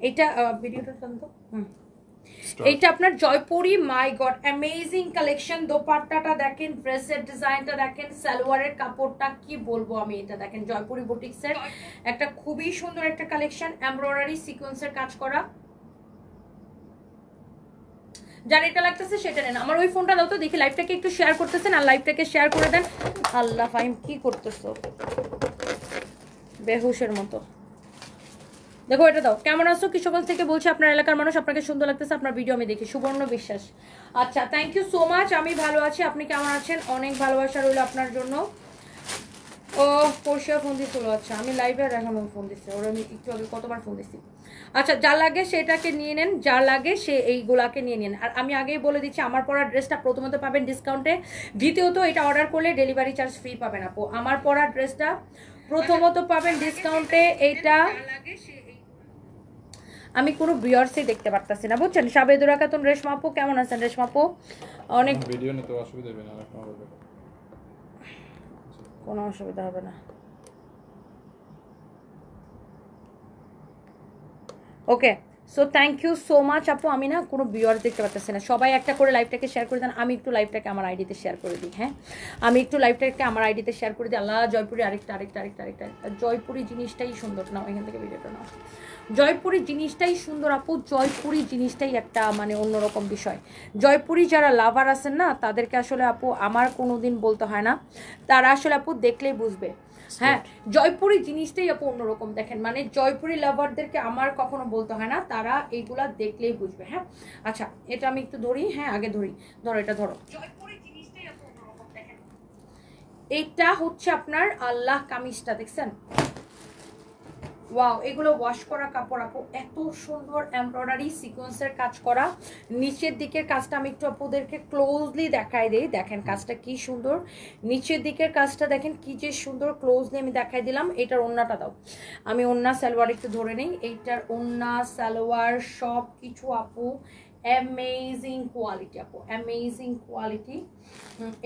[SPEAKER 1] এইটা ভিডিওটা শান্ত, এইটা আপনার জয়পুরি, মাই গড অ্যামেজিং কালেকশন। দোপাট্টাটা দেখেন, ড্রেসের ডিজাইনটা দেখেন, সালোয়ারের কাপড়টা কি বলবো আমি, এটা দেখেন জয়পুরি বুটিক্সের একটা খুবই সুন্দর একটা কালেকশন, এমব্রয়ডারি সিকোয়েন্সের কাজ করা। যার এটা লাগতেছে সেটা নেন। আমার ওই ফোনটা দাও তো দেখি, লাইভটাকে একটু শেয়ার করতেছেন, আর লাইভটাকে শেয়ার করে দেন। আল্লাহ ফাহিম কি করতেছো বেহুশের মতো, দেখো এটা দাও। কেমন আছো? কিশোরগঞ্জ থেকে বলছি, আপনার এলাকার মানুষ, আপনাকে সুন্দর লাগতেছে, আপনার ভিডিও আমি দেখি। সুবর্ণ বিশ্বাস, আচ্ছা থ্যাংক ইউ সো মাচ, আমি ভালো আছি, আপনি কেমন আছেন? অনেক ভালোবাসা রইল আপনার জন্য। ও পরশিয়া ফোন দিছিল, আচ্ছা আমি লাইভে আর এখন ফোন দিচ্ছে, ওরা আমি একটু আগে কতবার ফোন দিচ্ছি। আচ্ছা যা লাগে সেটাকে নিয়ে নেন, যা লাগে সে এইগুলাকে নিয়ে নেন। আর আমি আগেই বলে দিচ্ছি, আমার পরা ড্রেসটা প্রথমত পাবেন ডিসকাউন্টে, দ্বিতীয়ত এটা অর্ডার করলে ডেলিভারি চার্জ ফ্রি পাবেন আপু। আমার পরা ড্রেসটা প্রথমত পাবেন ডিসকাউন্টে, এইটা আমি কোনো ভিউয়ার্সই দেখতে পারতাছি না বুঝছেন। সাবেদুরা খাতুন, রেশমা আপু কেমন আছেন? রেশমা আপু অনেক,
[SPEAKER 2] ভিডিও নিতে অসুবিধা হবে না,
[SPEAKER 1] কোনো অসুবিধা হবে না। Okay so thank you so much আপু। আমি না কোনো ভিউয়ার্স দেখতে পাচ্ছি না, সবাই একটা করে লাইভটাকে শেয়ার করে দেন। আমি একটু লাইভটাকে আমার আইডিতে শেয়ার করে দিই। হ্যাঁ, আমি একটু লাইভটাকে আমার আইডিতে শেয়ার করে দিই। আল্লাহ, জয়পুরি আরেকটা জয়পুরি জিনিসটাই সুন্দর। নাও এখান থেকে ভিডিওটা নাও। জয়পুরি জিনিসটাই সুন্দর আপু, জয়পুরি জিনিসটাই একটা মানে অন্যরকম বিষয়। জয়পুরি যারা লাভার আছেন না, তাদেরকে আসলে আপু আমার কোনো দিন বলতে হয় না, তারা আসলে আপু দেখলেই বুঝবে। হ্যাঁ, জয়পুরি জিনিসটাই আপু অন্যরকম। দেখেন মানে জয়পুরি লাভারদেরকে আমার কখনো বলতে হয় না, তারা এইগুলা দেখলেই বুঝবে। হ্যাঁ, আচ্ছা এটা আমি একটু ধরি। হ্যাঁ আগে ধরি, ধরো এটা ধরো। জয়পুরি জিনিসটাই আপু অন্যরকম। দেখেন এটা হচ্ছে আপনার আল্লাহ কামিজটা, দেখছেন? ওয়াও, এগুলো ওয়াশ করা কাপড় আপু, এত সুন্দর এমব্রয়ডারি সিকোয়েন্সের কাজ করা। নিচের দিকের কাজটা আমি একটু আপুদেরকে ক্লোজলি দেখাই দিই। দেখেন কাজটা কি সুন্দর, নিচের দিকের কাজটা দেখেন কি যে সুন্দর, ক্লোজলি আমি দেখাই দিলাম। এটার ওন্নাটা দাও, আমি ওন্না সালোয়ার একটু ধরে নেই। এইটার ওন্না সালোয়ার সব কিছু আপু অ্যামেজিং কোয়ালিটি আপু, অ্যামেজিং কোয়ালিটি।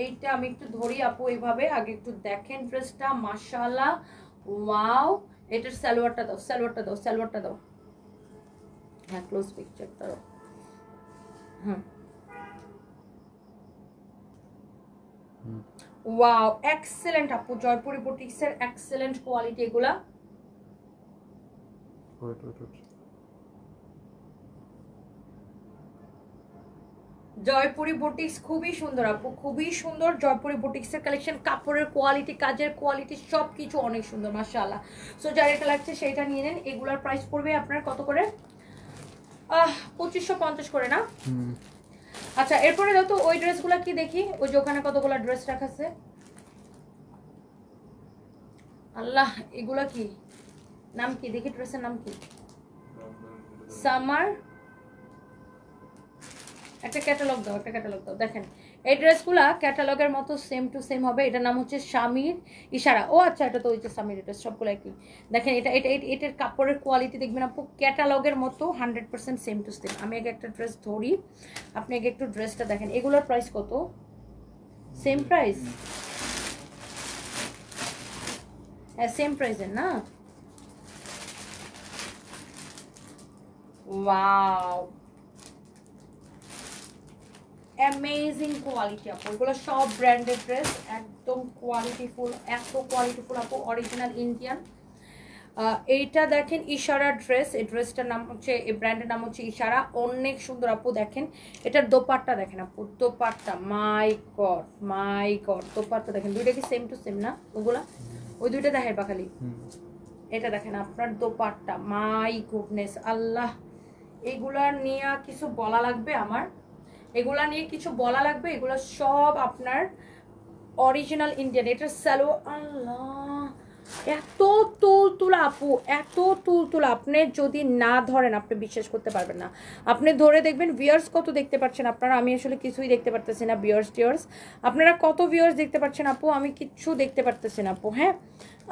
[SPEAKER 1] এইটা আমি একটু ধরি আপু এইভাবে, আগে একটু দেখেন ড্রেসটা, মাশাআল্লাহ ওয়াও। এটার সালোয়ারটা দাও, সালোয়ারটা দাও, সালোয়ারটা দাও। হ্যাঁ ক্লোজ পিকচার দাও। ওয়াও এক্সেলেন্ট আপু, জয়পুরি বুটিক্সের এক্সেলেন্ট কোয়ালিটি এগুলা। জয়পুরি বুটিক্স খুবই সুন্দর আপু, খুবই সুন্দর। জয়পুরি বুটিক্সের কালেকশন, কাপড়ের কোয়ালিটি, কাজের কোয়ালিটি সবকিছু অনেক সুন্দর মাশাআল্লাহ। সো যার এটা লাগছে সেইটা নিয়ে নেন। এগুলার প্রাইস পড়বে আপনার কত করে? 2550 করে না? আচ্ছা এরপরে দাও তো ওই ড্রেসগুলো কি দেখি, ওই যে ওখানে কতগুলো ড্রেস রাখা আছে। আল্লাহ, এগুলা কি নাম কি দেখি, ড্রেসের নাম কি? সামার, একটা ক্যাটালগ দাও, একটা ক্যাটালগ দাও। দেখেন এই ড্রেসগুলা ক্যাটালগের মতো সেম টু সেম হবে। এটার নাম হচ্ছে স্বামীর ইশারা। ও আচ্ছা, এটা তো ওই যে স্বামীর ড্রেস, সবগুলো একই। দেখেন এটা এটা এটার কাপড়ের কোয়ালিটি দেখবেন আপু ক্যাটালগের মতো 100% সেম টু সেম। আমি আগে একটা ড্রেস ধরি, আপনি আগে একটু ড্রেসটা দেখেন। এগুলোর প্রাইস কত? Same price? হ্যাঁ সেম প্রাইসের না? ওয়াও অ্যামেজিং কোয়ালিটি আপু, এগুলো সব ব্র্যান্ডেড ড্রেস, একদম কোয়ালিটিফুল, এত কোয়ালিটিফুল আপু, অরিজিনাল ইন্ডিয়ান। এইটা দেখেন ইশারা ড্রেস, এই ড্রেসটার নাম হচ্ছে, এই ব্র্যান্ডের নাম হচ্ছে ইশারা। অনেক সুন্দর আপু, দেখেন এটার দোপাট্টা দেখেন আপু, দোপাট্টা মাই গড, দোপাট্টা দেখেন। দুইটা কি সেম টু সেম না? ওগুলা ওই দুইটা দেখেন বা খালি এটা দেখেন আপনার দোপাট্টা, মাই গুডনেস আল্লাহ। এগুলা নিয়ে কিছু বলা লাগবে আমার, এগুলা নিয়ে কিছু বলা লাগবে? এগুলো সব আপনার অরিজিনাল ইন্ডিয়ান। এটা স্যালো, আল্লাহ এত তুলতুলা আপু, এত তুলতুলা। আপনি যদি না ধরেন আপনি বিশ্বাস করতে পারবেন না। আপনি ধরে দেখবেন ভিউয়ার্স কত দেখতে পাচ্ছেন আপনারা, আমি আসলে কিছুই দেখতে পারতেছি না। ভিউয়ার্স আপনারা কত ভিউয়ার্স দেখতে পাচ্ছেন আপু? আমি কিচ্ছু দেখতে পারতেছি না আপু। হ্যাঁ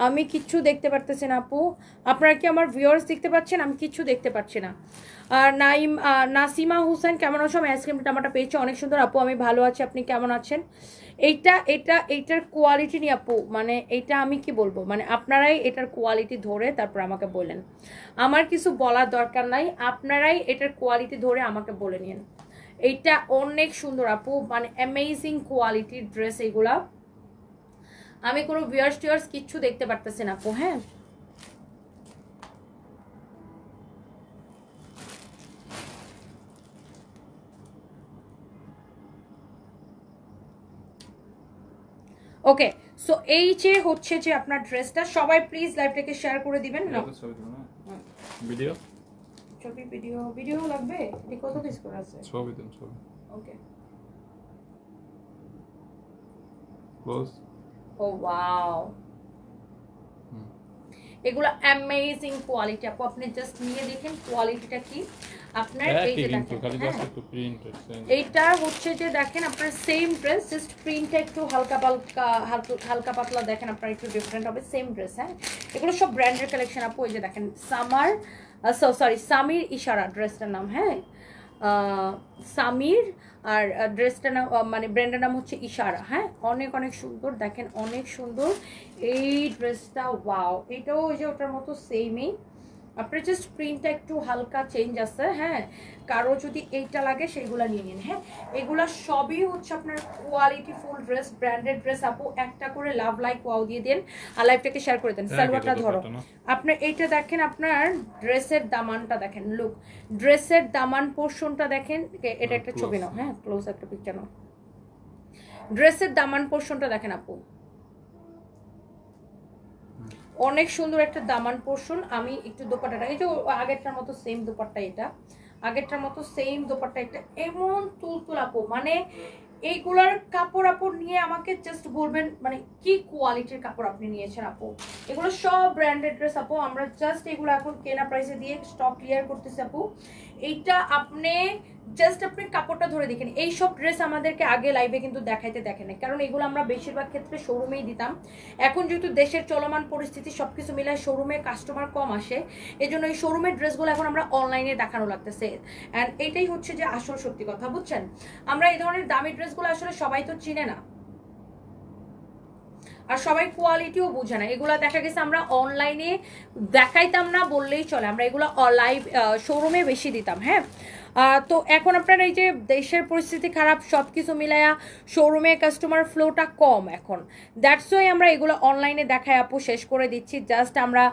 [SPEAKER 1] আমি কিচ্ছু দেখতে পারতেছি না আপু। আপনারা কি আমার ভিউয়ার্স দেখতে পাচ্ছেন? আমি কিচ্ছু দেখতে পাচ্ছি না। আর নাসিমা হোসেন কেমন আছো? আমি আইসক্রিম জামাটা পেয়েছি, অনেক সুন্দর আপু। আমি ভালো আছি, আপনি কেমন আছেন? এইটার কোয়ালিটি নিয়ে আপু, মানে এইটা আমি কি বলবো, মানে আপনারাই এটার কোয়ালিটি ধরে তারপর আমাকে বলেন। আমার কিছু বলার দরকার নাই, আপনারাই এটার কোয়ালিটি ধরে আমাকে বলে নিন। এইটা অনেক সুন্দর আপু, মানে অ্যামেজিং কোয়ালিটির ড্রেস এগুলা। আমি কোনো ভিউয়ার্স কিচ্ছু দেখতে পারতেছি না আপু। হ্যাঁ ওকে, সো এই যে হচ্ছে যে আপনার ড্রেসটা, সবাই প্লিজ লাইভটাকে শেয়ার করে দিবেন না।
[SPEAKER 2] ভিডিও
[SPEAKER 1] ছবি ভিডিও লাগবে? এটা কত পিস করে আছে?
[SPEAKER 2] ছবি দেন, ছবি।
[SPEAKER 1] Okay
[SPEAKER 2] close.
[SPEAKER 1] ও ওয়াও, এগুলো অ্যামেজিং কোয়ালিটি আপু, আপনি জাস্ট নিয়ে দেখেন কোয়ালিটিটা কি আপনার। এই যে দেখেন এইটা হচ্ছে যে দেখেন আপনার সেম ড্রেস, জাস্ট প্রিন্টটা একটু হালকা পাতলা দেখেন আপনার একটু ডিফারেন্ট হবে, সেম ড্রেস। হ্যাঁ এগুলো সব ব্র্যান্ডের কালেকশন আপু। এই যে দেখেন সামির ইশারা ড্রেসটার নাম। হ্যাঁ সামির, আর ড্রেসটার নাম মানে ব্র্যান্ডের নাম হচ্ছে ইশারা। হ্যাঁ অনেক সুন্দর, দেখেন অনেক সুন্দর এই ড্রেসটা। ওয়াও, এটাও ওই যে ওটার মতো সেমই, আপনার জাস্ট প্রিন্টটা একটু হালকা চেঞ্জ আছে, হ্যাঁ। কারো যদি এইটা লাগে সেইগুলো নিয়ে নিন, হ্যাঁ। এগুলা সবই হচ্ছে আপনার quality full dress, branded dress. আপু একটা করে লাভ লাইক ওয়াও দিয়ে দেন আর লাইভটাকে শেয়ার করে দেন। সালোয়ারটা ধরো, আপনার এইটা দেখেন, আপনার ড্রেসের দামানটা দেখেন, লুক ড্রেসের দামান পোর্শনটা দেখেন। এটা একটা ছবি নাও, হ্যাঁ, ক্লোজ একটা পিকচার নাও। ড্রেসের দামান পোর্শনটা দেখেন আপু, অনেক সুন্দর একটা দামান পোর্শন। আমি একটু দোপাট্টাটা, এই যে আগেরটার মতো সেম দোপাট্টা, এটা আগেরটার মতো সেম দোপাট্টা, একটা এমন তুলতুল আপু, মানে এইগুলার কাপড় আপড় নিয়ে আমাকে জাস্ট বলবেন মানে কি কোয়ালিটির কাপড় আপনি নিয়েছেন আপু। এগুলো সব ব্র্যান্ডেড ড্রেস আপু, আমরা জাস্ট এগুলো এখন কেনা প্রাইসে দিয়ে স্টক ক্লিয়ার করতেছি আপু। এইটা আপনি জাস্ট আপনি কাপড়টা ধরে দেখেন। এই সব ড্রেস আমাদেরকে আগে লাইভে কিন্তু দেখাইতে দেখেন না, কারণ এগুলো আমরা বেশিরভাগ ক্ষেত্রে শোরুমেই দিতাম। এখন যেহেতু দেশের চলমান পরিস্থিতি সবকিছু মিলায় শোরুমে কাস্টমার কম আসে, এই জন্য এই শোরুমের ড্রেসগুলো এখন আমরা অনলাইনে দেখানো লাগতেছে। অ্যান্ড এইটাই হচ্ছে যে আসল সত্যি কথা, বুঝছেন। আমরা এই ধরনের দামি ড্রেসগুলো আসলে সবাই তো চিনে না, আর সবাই কোয়ালিটিও বুঝে না। এগুলা দেখা গেছে আমরা অনলাইনে দেখাইতাম না বললেই চলে, আমরা এগুলো লাইভ শোরুমে বেশি দিতাম, হ্যাঁ। তো এখন আপনার এই যে দেশের পরিস্থিতি খারাপ, সব কিছু মিলায়া শোরুমে কাস্টমার ফ্লোটা কম এখন, দ্যাটস ওয়াই আমরা এগুলো অনলাইনে দেখাই আপু, শেষ করে দিচ্ছি। জাস্ট আমরা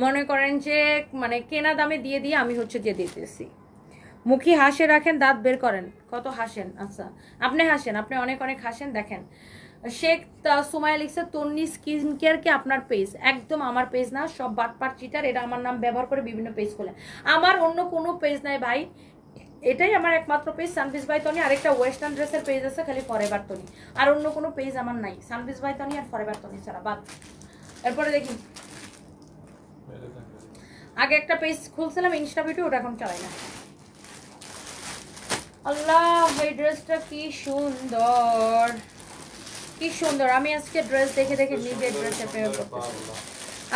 [SPEAKER 1] মনে করেন যে মানে কেনা দামে দিয়ে দিয়ে আমি হচ্ছে যে দিতেছি। মুখী হাসে রাখেন, দাঁত বের করেন, কত হাসেন। আচ্ছা আপনি হাসেন, আপনি অনেক অনেক হাসেন। দেখেন শেখ সুমাইয়া লিখছে তন্নি স্কিন কেয়ার কি আপনার পেজ? একদম আমার পেজ না, সব বাটপার চিটার এটা আমার নাম ব্যবহার করে বিভিন্ন পেজ খোলে। আমার অন্য কোনো পেজ নাই ভাই, এটাই আমার একমাত্র পেজ, সানপিস বাই তনি। আরেকটা ওয়েস্টার্ন ড্রেসের পেজ আছে খালি ফরএভার তনি, আর অন্য কোনো পেজ আমার নাই, সানপিস by Toni R forever Toni ছাড়া বাদ। এরপরে দেখি আগে একটা পেজ খুলছিলাম ইনস্টা ভিডিও, ওটা এখন চালাই না। আল্লাহ এই ড্রেসটা কি সুন্দর, কি সুন্দর। আমি আজকে ড্রেস দেখে দেখে নিজের ড্রেসে প্রেম করতেছি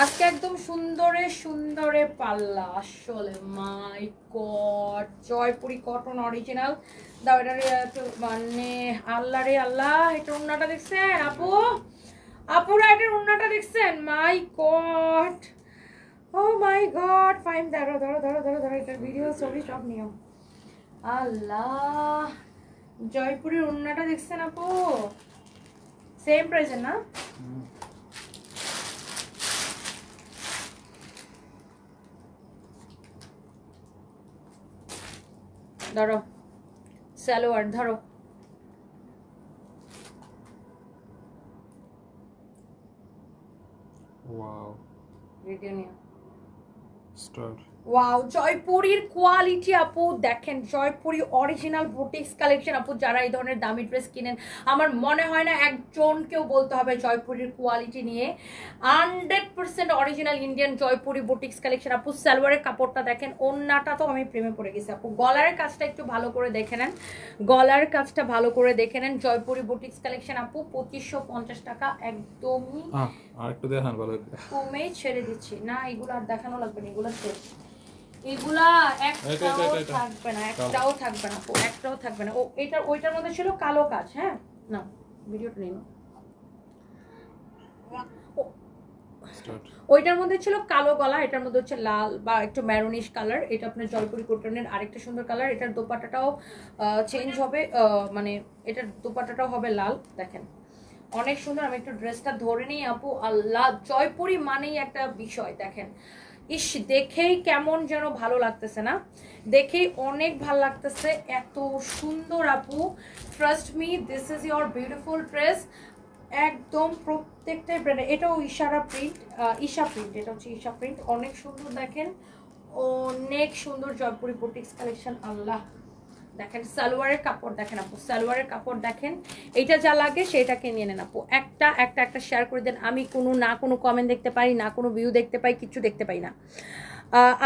[SPEAKER 1] আজকে, একদম সুন্দরে সুন্দরে পাল্লা। আসলে মাই গড, জয়পুরি কটন অরিজিনাল। দাও এটা মানে আল্লাহ রে আল্লাহ, এটা উন্নাটা দেখছেন আপু? আপুরা এটার উন্নাটা দেখছেন? মাই god, O my god. Fine, ধরো ধরো ধরো ধরো ধরো, এটার ভিডিও ছবি সব নিও। আল্লাহ, জয়পুরের উন্নাটা দেখছেন আপু? সেম প্রাইসের না? ধরো সালোয়ার ধরো,
[SPEAKER 2] ওয়াও
[SPEAKER 1] ভিডিও নিও।
[SPEAKER 2] স্টার্ট।
[SPEAKER 1] ওয়াও, জয়পুরীর কোয়ালিটি আপু দেখেন, জয়পুরি অরিজিনাল বুটিক্স কালেকশন আপু। যারা এই ধরনের দামি ড্রেস কিনেন, আমার মনে হয় না একজনকেও বলতে হবে জয়পুরীর কোয়ালিটি নিয়ে। 100% original Indian Jaipuri boutiques collection আপু। সালোয়ারের কাপড়টা দেখেন, ওন্নাটা তো আমি প্রেমে পড়ে গেছি আপু। গলার কাজটা একটু ভালো করে দেখে নেন, গলার কাজটা ভালো করে দেখে নেন। জয়পুরি বুটিক্স কালেকশন আপু 2550 টাকা, একদমই
[SPEAKER 2] আরেকটু দেখান ভালো,
[SPEAKER 1] কমেই ছেড়ে দিচ্ছি। না এগুলো আর দেখানো লাগবে না, এগুলো শেষ, এগুলা একটাও থাকবে না, একটাও থাকবে না আপু, একটাও থাকবে না। ও এটা ওইটার মধ্যে ছিল কালো কাজ, হ্যাঁ না ভিডিওটা নিন। ওইটার মধ্যে ছিল কালো গলা, এটার মধ্যে হচ্ছে লাল বা একটু ম্যারুনিশ কালার। এটা আপনার জয়পুরি কটনের আরেকটা সুন্দর কালার। এটার দোপাট্টাটাও চেঞ্জ হবে, মানে এটার দোপাট্টাটাও হবে লাল। দেখেন অনেক সুন্দর। আমি একটু ড্রেসটা ধরে নিই আপু। আল্লাহ, জয়পুরি মানেই একটা বিষয়। দেখেন ইস, দেখেই কেমন যেন ভালো লাগতেছে না, দেখেই অনেক ভালো লাগতেছে, এত সুন্দর আপু। Trust me, this is your beautiful dress. একদম প্রত্যেকটাই ব্র্যান্ড। এটাও ইশারা প্রিন্ট, ঈশা প্রিন্ট, এটা হচ্ছে ঈশা প্রিন্ট। অনেক সুন্দর দেখেন, অনেক সুন্দর জয়পুরি বুটিক্স কালেকশন। আল্লাহ, দেখেন সালোয়ারের কাপড় দেখেন আপু, সালোয়ারের কাপড় দেখেন। এইটা যা লাগে সেটাকে নিয়ে নেন আপু। একটা একটা একটা শেয়ার করে দেন। আমি কোনো কমেন্ট দেখতে পাই না, কোনো ভিউ দেখতে পাই, কিছু দেখতে পাই না।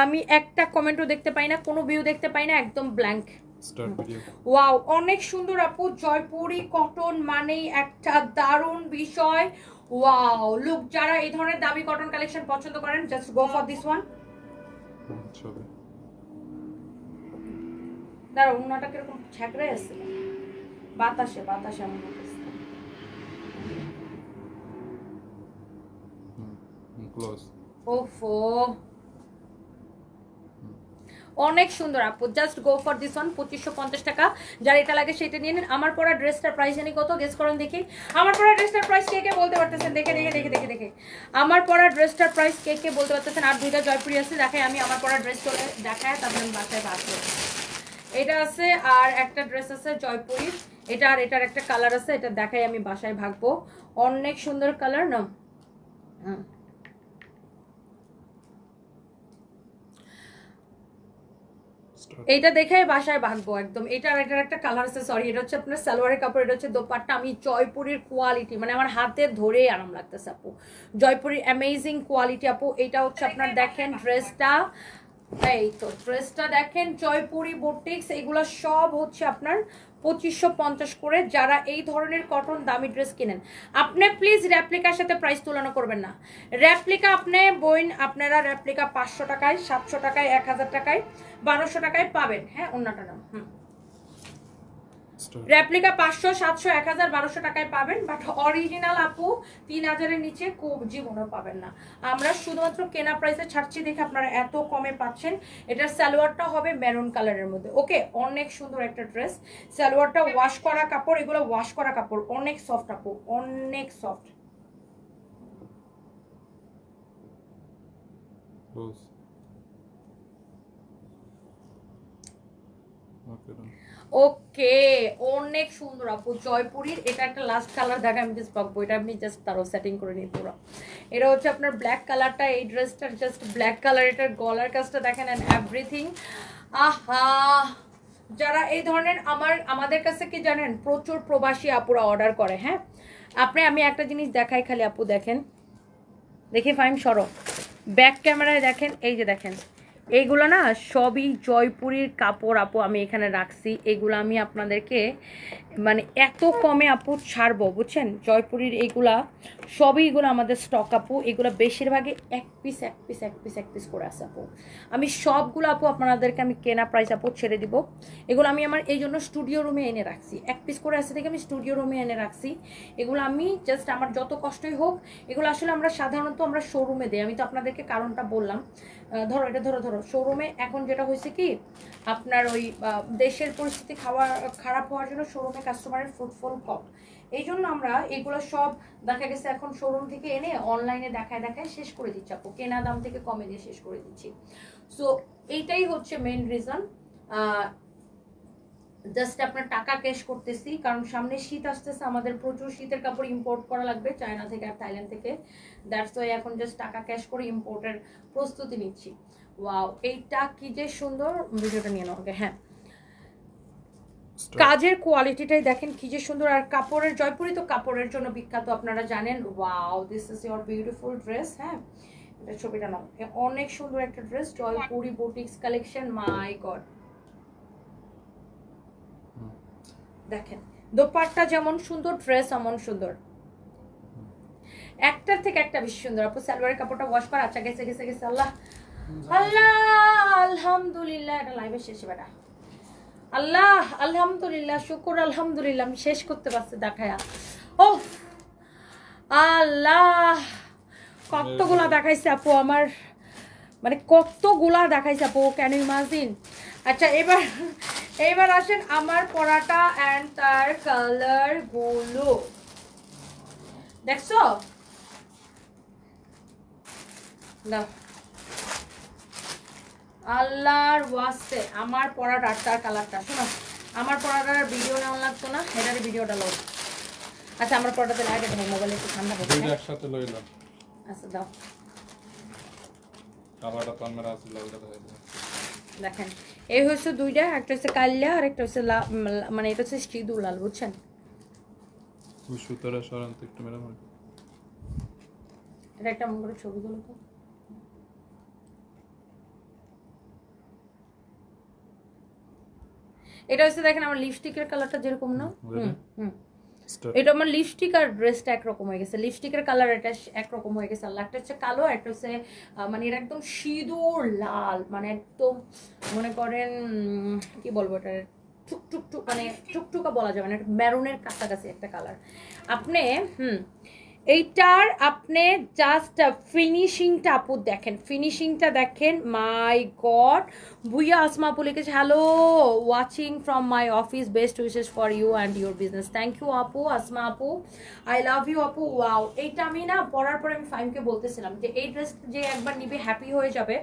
[SPEAKER 1] আমি একটা কমেন্টও দেখতে পাই না, কোনো ভিউ দেখতে পাই না, একদম ব্ল্যাঙ্ক। ওয়াও, অনেক সুন্দর আপু। জয়পুরি কটন মানেই একটা দারুণ বিষয়। ওয়াও, লুক, যারা এই ধরনের দামি কটন কালেকশন পছন্দ করেন, just go for this one. দাঁড়া, উন্নাটা কিরকম ছ্যাকড়াই আছে, বাতাসে বাতাসে এমন হচ্ছে। ওফো, অনেক সুন্দর আপু, just go for this one. 2550 টাকা, যার এটা লাগে সেটা নিয়ে নিন। আমার পরা ড্রেসটার প্রাইস জানি কত, গেস করেন দেখি। আমার পরা ড্রেসটার প্রাইস কে কে বলতে পারতেছেন? দেখে দেখে দেখে দেখে দেখে আমার পরা ড্রেসটার প্রাইস কে কে বলতে পারতেছেন? আর দুইটা জয়পুরি আছে, দেখাই আমি আমার পরা ড্রেস চলে দেখায়, তারপরে আমি বাসায় বাঁচবো। এটা আছে, আর একটা ড্রেস আছে জয়পুরি, এটা আর এটার একটা কালার আছে, এটা দেখাই আমি বাসায় ভাগবো। অনেক সুন্দর কালার না? এইটা দেখে বাসায় ভাগবো একদম। এটা আর এটার একটা কালার আছে, সরি, এটা হচ্ছে আপনার সালোয়ারের কাপড়, এটা হচ্ছে দোপাট্টা। আমি জয়পুরের কোয়ালিটি মানে আমার হাতে ধরেই আরাম লাগতেছে আপু, জয়পুরের অ্যামেজিং কোয়ালিটি আপু। এটা হচ্ছে আপনার দেখেন ড্রেসটা, এই তো ড্রেসটা দেখেন, জয়পুরি বুটিক্স, এগুলো সব হচ্ছে আপনার 2550 করে। যারা এই ধরনের কটন দামি ড্রেস কিনেন, আপনি প্লিজ রেপ্লিকার সাথে প্রাইস তুলনা করবেন না। রেপ্লিকা আপনি বইন, আপনারা রেপ্লিকা 500 টাকায়, 700 টাকায়, 1000 টাকায়, 1200 টাকায় পাবেন। হ্যাঁ, অন্যটা নাম রেপ্লিকা 500, 700, 1000, 1200 টাকায় পাবেন, বাট অরিজিনাল আপু 3000-এর নিচে জীবনেও পাবেন না। আমরা শুধুমাত্র কেনা প্রাইসে ছাড়ছি দেখে আপনারা এত কমে পাচ্ছেন। এটার সালোয়ারটা হবে মেরুন কালারের মধ্যে। ওকে, অনেক সুন্দর একটা ড্রেস। সালোয়ারটা ওয়াশ করা কাপড়, এগুলো ওয়াশ করা কাপড়, অনেক সফট আপু, অনেক সফট। ওকে, অনেক সুন্দর আপু জয়পুরীর। এটা একটা লাস্ট কালার দেখা, আমি জাস্ট পাবো, এটা আমি জাস্ট তারও সেটিং করে নিই পুরো। এটা হচ্ছে আপনার ব্ল্যাক কালারটা, এই ড্রেসটার জাস্ট ব্ল্যাক কালার। এটার গলার কাজটা দেখেন এন্ড এভরিথিং। আহা, যারা এই ধরনের আমাদের কাছে কি জানেন, প্রচুর প্রবাসী আপুরা অর্ডার করে। হ্যাঁ, আমি একটা জিনিস দেখাই খালি আপু, দেখেন, দেখি ফাইম সরো, ব্যাক ক্যামেরায় দেখেন, এই যে দেখেন, এইগুলো না সবই জয়পুরীর কাপড় আপু। আমি এখানে রাখছি, এগুলো আমি আপনাদেরকে মানে এত কমে আপু ছাড়বো, বুঝছেন? জয়পুরীর এইগুলা সবই, এগুলো আমাদের স্টক আপু। এগুলো বেশিরভাগই এক পিস এক পিস এক পিস এক পিস করে আছে আপু। আমি সবগুলো আপু আপনাদেরকে আমি কেনা প্রাইস আপু ছেড়ে দিব। এগুলো আমি আমার এই জন্য স্টুডিও রুমে এনে রাখছি, এক পিস করে আছে দেখে আমি স্টুডিও রুমে এনে রাখছি। এগুলো আমি জাস্ট আমার যত কষ্টই হোক, এগুলো আসলে আমরা সাধারণত আমরা শোরুমে দিই। আমি তো আপনাদেরকে কারণটা বললাম। ধরো এটা ধরো শোরুমে এখন যেটা হয়েছে কি, আপনার ওই দেশের পরিস্থিতি খারাপ হওয়ার জন্য শোরুমে কাস্টমারের ফুটফল কম। এই জন্য আমরা এগুলো সব দেখা গেছে এখন শোরুম থেকে এনে অনলাইনে দেখায় দেখায় শেষ করে দিচ্ছি আপু, কেনা দাম থেকে কমে দিয়ে শেষ করে দিচ্ছি। সো এইটাই হচ্ছে মেইন রিজন। জাস্ট আপনার টাকা ক্যাশ করতেছি, কারণ সামনে শীত আসতেছে, আমাদের প্রচুর শীতের কাপড় ইম্পোর্ট করা লাগবে চায়না থেকে আর থাইল্যান্ড থেকে। দ্যাটস ওয়াই এখন জাস্ট টাকা ক্যাশ করে ইম্পোর্টের প্রস্তুতি নিচ্ছি। ওয়াও, এইটা কি যে সুন্দর, ভিডিওটা নিয়ে নাও। হ্যাঁ, কাজের কোয়ালিটিটাই দেখেন কি যে সুন্দর। আর কাপড়ের, জয়পুরি তো কাপড়ের জন্য বিখ্যাত, আপনারা জানেন। Wow, this is your beautiful dress. হ্যাঁ, এটা ছবিটা নাও, অনেক সুন্দর একটা ড্রেস, জয়পুরি বুটিক্স কালেকশন। মাই গড, দেখেন দোপাট্টা যেমন সুন্দর, ড্রেস এমন সুন্দর, একটার থেকে একটা বেশি সুন্দর আপু। সালোয়ারের কাপড়টা ওয়াশ করা, আচ্ছা গেছে গেছে গেছে, আল্লাহ আল্লাহ আলহামদুলিল্লাহ। এটা লাইভে শেষে বেটা, আল্লাহ আলহামদুলিল্লাহ, শুকুর আলহামদুলিল্লাহ, আমি শেষ করতে পারছি দেখায়া। ও আল্লাহ, কতগুলা দেখাইছে আপু আমার, মানে কতগুলা দেখাইছে আপু, ক্যান ইউ ইমাজিন। আচ্ছা, এবার আসেন আমার পরাটা এন্ড তার কালার গুলো দেখছো। আল্লাহর ওয়াস্তে আমার পরাটা তার কালারটা শোনো, আমার পরাটার ভিডিও নেওয়া লাগতো না, এটার ভিডিওটা লো। আচ্ছা, আমার পরাটাতে লাইট এটা মোবাইলে একটু ঠান্ডা পড়ছে,
[SPEAKER 2] একসাথে লইলাম।
[SPEAKER 1] আচ্ছা দাও,
[SPEAKER 2] কালারটা তো আমরা আছে লালটা দেখাইছি।
[SPEAKER 1] দেখেন এই হচ্ছে দুইটা, একটা হচ্ছে কালিয়া আর একটা হচ্ছে মানে এটা হচ্ছে সিঁদুর লাল, বুঝছেন?
[SPEAKER 2] ওই সুতারা সরান্ত একটু মেরা হয়।
[SPEAKER 1] এটা একটা মন করে ছবি তুলো তো। এটা হচ্ছে দেখেন আমার লিপস্টিকের কালারটা যেরকম না, এটা আমার লিপস্টিক আর ড্রেসটা একরকম হয়ে গেছে। লিপস্টিকের কালার এটা একরকম হয়ে গেছে, আর একটা হচ্ছে কালো, একটা হচ্ছে মানে এটা একদম সিঁদুর লাল, মানে একদম মনে করেন কি বলবো, এটা টুকটুক মানে টুকটুকা বলা যাবে না, মেরুনের কাছাকাছি একটা কালার। আপনি এইটার আপনি জাস্ট ফিনিশিংটা আপু দেখেন, ফিনিশিংটা দেখেন, মাই গড। ভুইয়া আসমা আপু লিখেছে hello, watching from my office, best wishes for you and your business. Thank you আপু, আসমা আপু, আই লাভ ইউ আপু। ওয়াও, এইটা আমি না পরার পরে আমি ফাইমকে বলতেছিলাম যে এই ড্রেস যে একবার নিবে হ্যাপি হয়ে যাবে।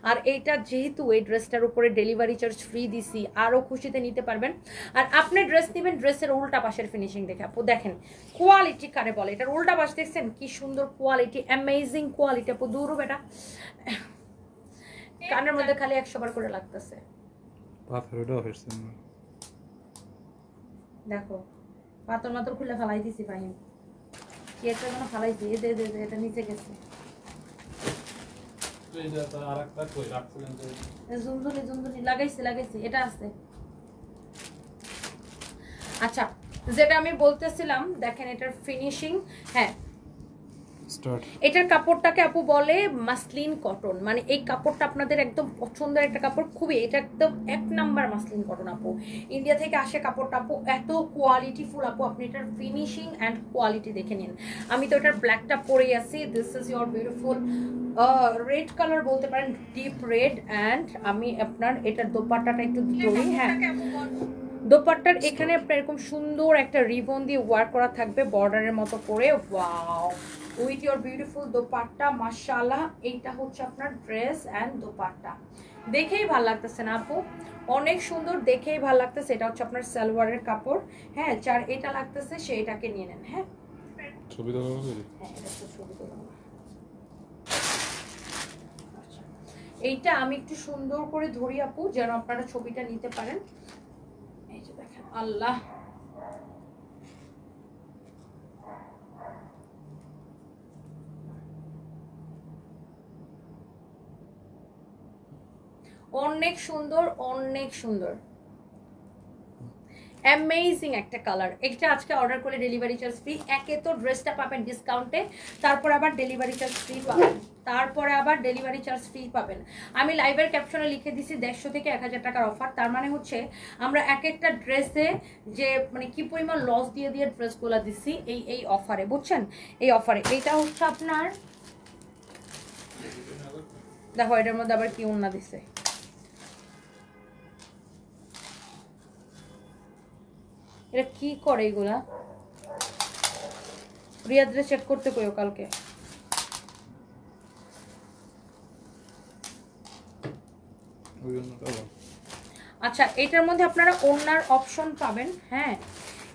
[SPEAKER 1] আর এইটা যেহেতু এই ড্রেসটার উপরে ডেলিভারি চার্জ ফ্রি দিছি, আরও খুশিতে নিতে পারবেন। আর আপনি ড্রেস নেবেন ড্রেসের উল্টা পাশের ফিনিশিং দেখে আপু দেখেন, কোয়ালিটি কারে বলে, এটার উল্টা পাশ দেখছেন কি সুন্দর কোয়ালিটি, অ্যামেজিং কোয়ালিটি আপু। দূরও বেটা, কানের মধ্যে খালি 100 বার করে লাগতেছে। দেখো পাথর মাথর খুলে ফালাই দিছি ফাহিম, কি একটা যেন ফালাইছি, এটা নিচে গেছে। জুমজুলি লাগাইছি, এটা আছে। আচ্ছা, যেটা আমি বলতেছিলাম দেখেন এটার ফিনিশিং। হ্যাঁ, এটার কাপড়টাকে আপু বলে মাসলিন কটন, মানে এই কাপড়টা আপনাদের একদম পছন্দের একটা কাপড়, খুবই এটা একদম 1 নাম্বার মাসলিন কটন আপু। ইন্ডিয়া থেকে আসে কাপড়টা আপু, এত কোয়ালিটিফুল আপু। আপনি এটার ফিনিশিং অ্যান্ড কোয়ালিটি দেখে নিন। আমি তো এটার ব্ল্যাকটা পরেই আছি, this is your beautiful red colour বলতে পারেন, ডিপ রেড। অ্যান্ড আমি আপনার এটার দোপাট্টাটা একটু ধরি। হ্যাঁ, দোপাট্টার এখানে আপনার এরকম সুন্দর একটা রিবন দিয়ে ওয়ার্ক করা থাকবে বর্ডারের মতো করে। Wow, with your beautiful dupatta, মাশাআল্লাহ। এইটা হচ্ছে আপনার ড্রেস অ্যান্ড দোপাট্টা, দেখেই ভালো লাগতেছে না আপু? অনেক সুন্দর, দেখেই ভালো লাগতেছে। এটা হচ্ছে আপনার সালোয়ারের কাপড়। হ্যাঁ, যার এটা লাগতেছে সেইটাকে নিয়ে নেন। হ্যাঁ,
[SPEAKER 2] ছবি দাও।
[SPEAKER 1] হ্যাঁ, এটা তো ছবি দাও। আচ্ছা, এইটা আমি একটু সুন্দর করে ধরি আপু, যেন আপনারা ছবিটা নিতে পারেন। এই যে দেখেন, আল্লাহ, অনেক সুন্দর, অনেক সুন্দর, অ্যামেজিং একটা কালার। এটা আজকে অর্ডার করে ডেলিভারি চার্জ ফ্রি। একে তো ড্রেসটা পাবেন ডিসকাউন্টে, তারপর আবার ডেলিভারি চার্জ ফ্রি পাবেন, তারপরে আবার ডেলিভারি চার্জ ফ্রি পাবেন। আমি লাইভের ক্যাপশনে লিখে দিছি 150 থেকে 1000 টাকার অফার। তার মানে হচ্ছে আমরা এক একটা ড্রেসে যে মানে কি পরিমাণ লস দিয়ে ড্রেসগুলো দিচ্ছি এই অফারে, বুঝছেন? এই অফারে এইটা হচ্ছে আপনার, দেখো এটার মধ্যে আবার কি ওন্না দিছে, এটা কি করে এগুলা? রিয়াদরে চেক করতে কইও কালকে। আচ্ছা, এটার মধ্যে আপনারা ওন্নার অপশন পাবেন। হ্যাঁ,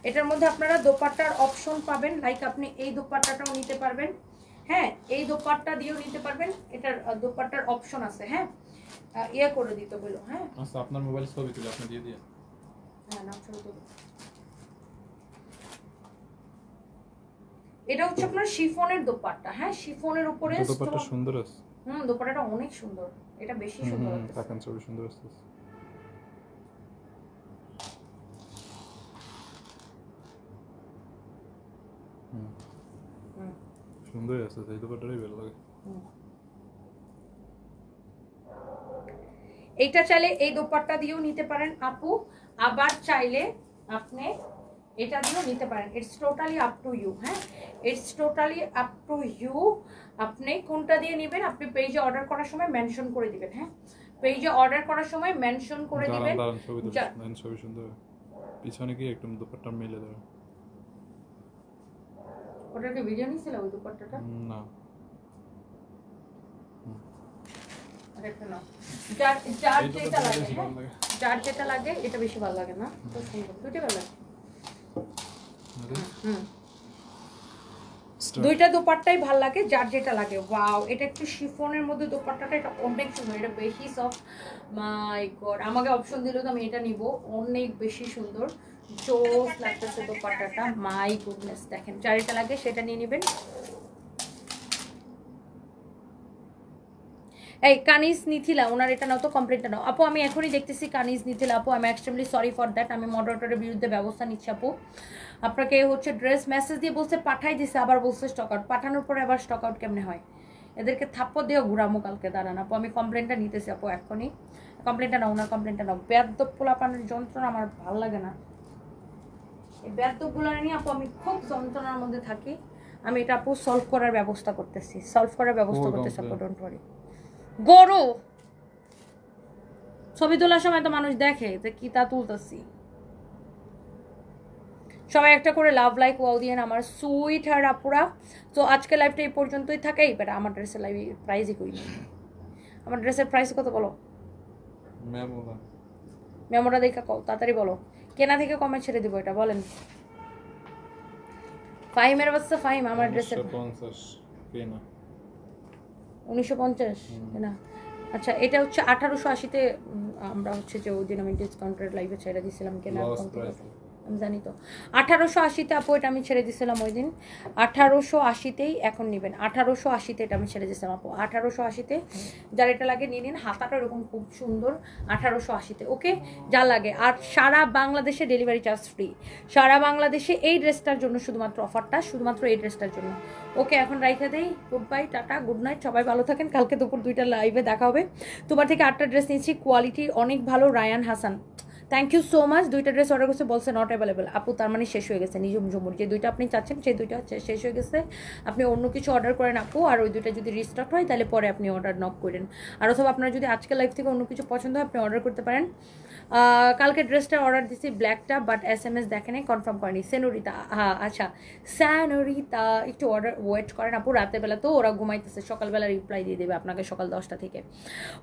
[SPEAKER 1] এটার মধ্যে আপনারা দোপাট্টার অপশন পাবেন, লাইক আপনি এই দোপাট্টাটাও নিতে পারবেন। হ্যাঁ, এই দোপাট্টা দিয়েও নিতে পারবেন, এটার দোপাট্টার অপশন আছে। হ্যাঁ, ইয়ে করে দিতে বলো। হ্যাঁ,
[SPEAKER 2] আচ্ছা, আপনার মোবাইল ছবি তুলে আপনি দিয়ে দিন।
[SPEAKER 1] হ্যাঁ, না ছবি তুলো। এটা হচ্ছে আপনার শিফনের দোপাট্টা। হ্যাঁ, শিফনের উপরে
[SPEAKER 2] দোপাট্টা সুন্দর আছে।
[SPEAKER 1] দোপাট্টাটা অনেক সুন্দর, এটা বেশি সুন্দর আছে।
[SPEAKER 2] দেখেন ছবি সুন্দর আছে। সুন্দর আছে, এই দোপাট্টাটাই ভালো লাগে।
[SPEAKER 1] এইটা চাইলে এই দোপাট্টা দিয়েও নিতে পারেন আপু, আবার চাইলে আপনি এটা দিয়েও নিতে পারেন। It's totally up to you. হ্যাঁ, it's totally up to you, আপনি কোনটা দিয়ে নেবেন। আপনি পেজে অর্ডার করার সময় মেনশন করে দিবেন। হ্যাঁ, পেজে অর্ডার করার সময় মেনশন করে দিবেন।
[SPEAKER 2] ছবি সুন্দর, পিছনে কি একদম দোপাট্টা মিলে দেবে।
[SPEAKER 1] ওটাকে ভিডিও নিছিল ওই দোপাট্টাটা?
[SPEAKER 2] না,
[SPEAKER 1] যার যেটা লাগে এটা বেশি ভালো লাগে না? দুইটা ভালো লাগে, দুইটা দোপাট্টাই ভালো লাগে, যার যেটা লাগে। ওয়াও, এটা একটু শিফনের মধ্যে দোপাট্টাটা, এটা অনেক সুন্দর, এটা বেশি সফট। মাই গড, আমাকে অপশন দিল তো আমি এটা নিব। অনেক বেশি সুন্দর, জোস লাগতেছে দোপাট্টাটা। মাই গুডনেস, দেখেন যার যেটা লাগে সেটা নিয়ে নেবেন। এই কানিজ নিথিলা, ওনার এটা নাও তো, কমপ্লেনটা নাও আপু। আমি এখনই দেখতেছি কানিজ নিথিলা আপু, আমি এক্সট্রিমলি সরি ফর দ্যাট। আমি মডারেটরের বিরুদ্ধে ব্যবস্থা নিচ্ছি আপু। আপনাকে হচ্ছে ড্রেস মেসেজ দিয়ে বলছে পাঠাই দিছে, আবার বলছে স্টক আউট। পাঠানোর পরে আবার স্টক আউট কেমনে হয়? এদেরকে থাপ্পড় দিয়েও ঘুরামো কালকে, দাঁড়ান আপু। আমি কমপ্লেনটা নিতেছি আপু এখনই। কমপ্লেনটা নাও, ওনার কমপ্লেনটা নাও। বেয়াদব পোলাপানের যন্ত্রণা আমার ভালো লাগে না, এই বেয়াদবগুলো নিয়ে আপু আমি খুব যন্ত্রণার মধ্যে থাকি। আমি এটা আপু সলভ করার ব্যবস্থা করতেছি আপু, ডোন্ট ওয়ারি। ছবি তোলার সময় তো মানুষ দেখে যে কি তা তুলতেছি। সবাই একটা করে লাভ লাইক ওয়াও দিয়ে আমার সুইট হার আপুরা। তো আজকে লাইভটা এই পর্যন্তই থাকে। এবার আমার ড্রেসের লাইভ প্রাইসই কই না। আমার ড্রেসের প্রাইস কত বলো? মেমোটা দেখা কও, তাড়াতাড়ি বলো। কেনা থেকে কমে ছেড়ে দিব এটা, বলেন। ফাইমের বাচ্চা ফাইম, আমার ড্রেসের 1950 না। আচ্ছা, এটা হচ্ছে 1880-তে। আমরা হচ্ছে যে ওই দিন আমি ডিসকাউন্টেড লাইভে ছেড়ে দিয়েছিলাম কেনা, আমি জানি তো। 1880-তে আপু এটা আমি ছেড়ে দিয়েছিলাম ওই দিন। 1880-তেই এখন নেবেন। 1880-তে এটা আমি ছেড়ে দিয়েছিলাম আপু। 1880-তে যার এটা লাগে নিয়ে নিন। হাতাটা এরকম খুব সুন্দর। 1880-তে ওকে, যা লাগে। আর সারা বাংলাদেশে ডেলিভারি চার্জ ফ্রি। সারা বাংলাদেশে এই ড্রেসটার জন্য শুধুমাত্র অফারটা, শুধুমাত্র এই ড্রেসটার জন্য। ওকে, এখন রাইখা দেই। Good bye, tata, good night, সবাই ভালো থাকেন। কালকে দুপুর 2টা লাইভে দেখা হবে। তোমার থেকে 8টা ড্রেস নিয়েছি, কোয়ালিটি অনেক ভালো। Rayan Hasan, thank you so much. 2টা ড্রেস অর্ডার করছে, বলছে নট অ্যাভেলেবেল। আপু তার মানে শেষ হয়ে গেছে। নিজম ঝুমুর যে 2টা আপনি চাচ্ছেন সেই 2টা শেষ হয়ে গেছে। আপনি অন্য কিছু অর্ডার করেন আপু, আর ওই 2টা যদি রিস্টক হয় তাহলে পরে আপনি অর্ডার নক করেন। আর অথবা আপনার যদি আজকে লাইভ থেকে অন্য কিছু পছন্দ হয় আপনি অর্ডার করতে পারেন। কালকে ড্রেসটা অর্ডার দিছি ব্ল্যাকটা, বাট SMS দেখেনি, কনফার্ম করেনি। সেনোরিতা, হ্যাঁ আচ্ছা সেনোরিতা, একটু অর্ডার ওয়েট করেন আপু। রাতের বেলা তো ওরা ঘুমাইতেছে, সকালবেলা রিপ্লাই দিয়ে দেবে আপনাকে সকাল 10টা থেকে।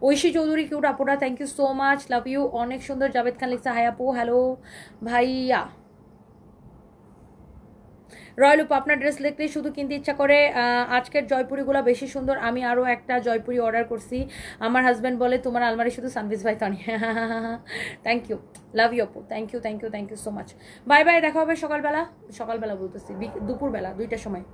[SPEAKER 1] ঐশী চৌধুরী কিউট আপুরা, thank you so much, love you, অনেক সুন্দর। জাভেদ খান লিখছে হাই আপু, হ্যালো ভাইয়া। রয়্যাল উপা, আপনার ড্রেস দেখলেই শুধু কিনতে ইচ্ছা করে। আজকের জয়পুরিগুলো বেশি সুন্দর। আমি আরও একটা জয়পুরি অর্ডার করছি। আমার হাজব্যান্ড বলে তোমার আলমারি শুধু সানভিজ ভাই Tani. Thank you, love you আপু, thank you thank you thank you so much. Bye bye, দেখা হবে সকালবেলা বলতেছি, দুপুরবেলা 2টার সময়।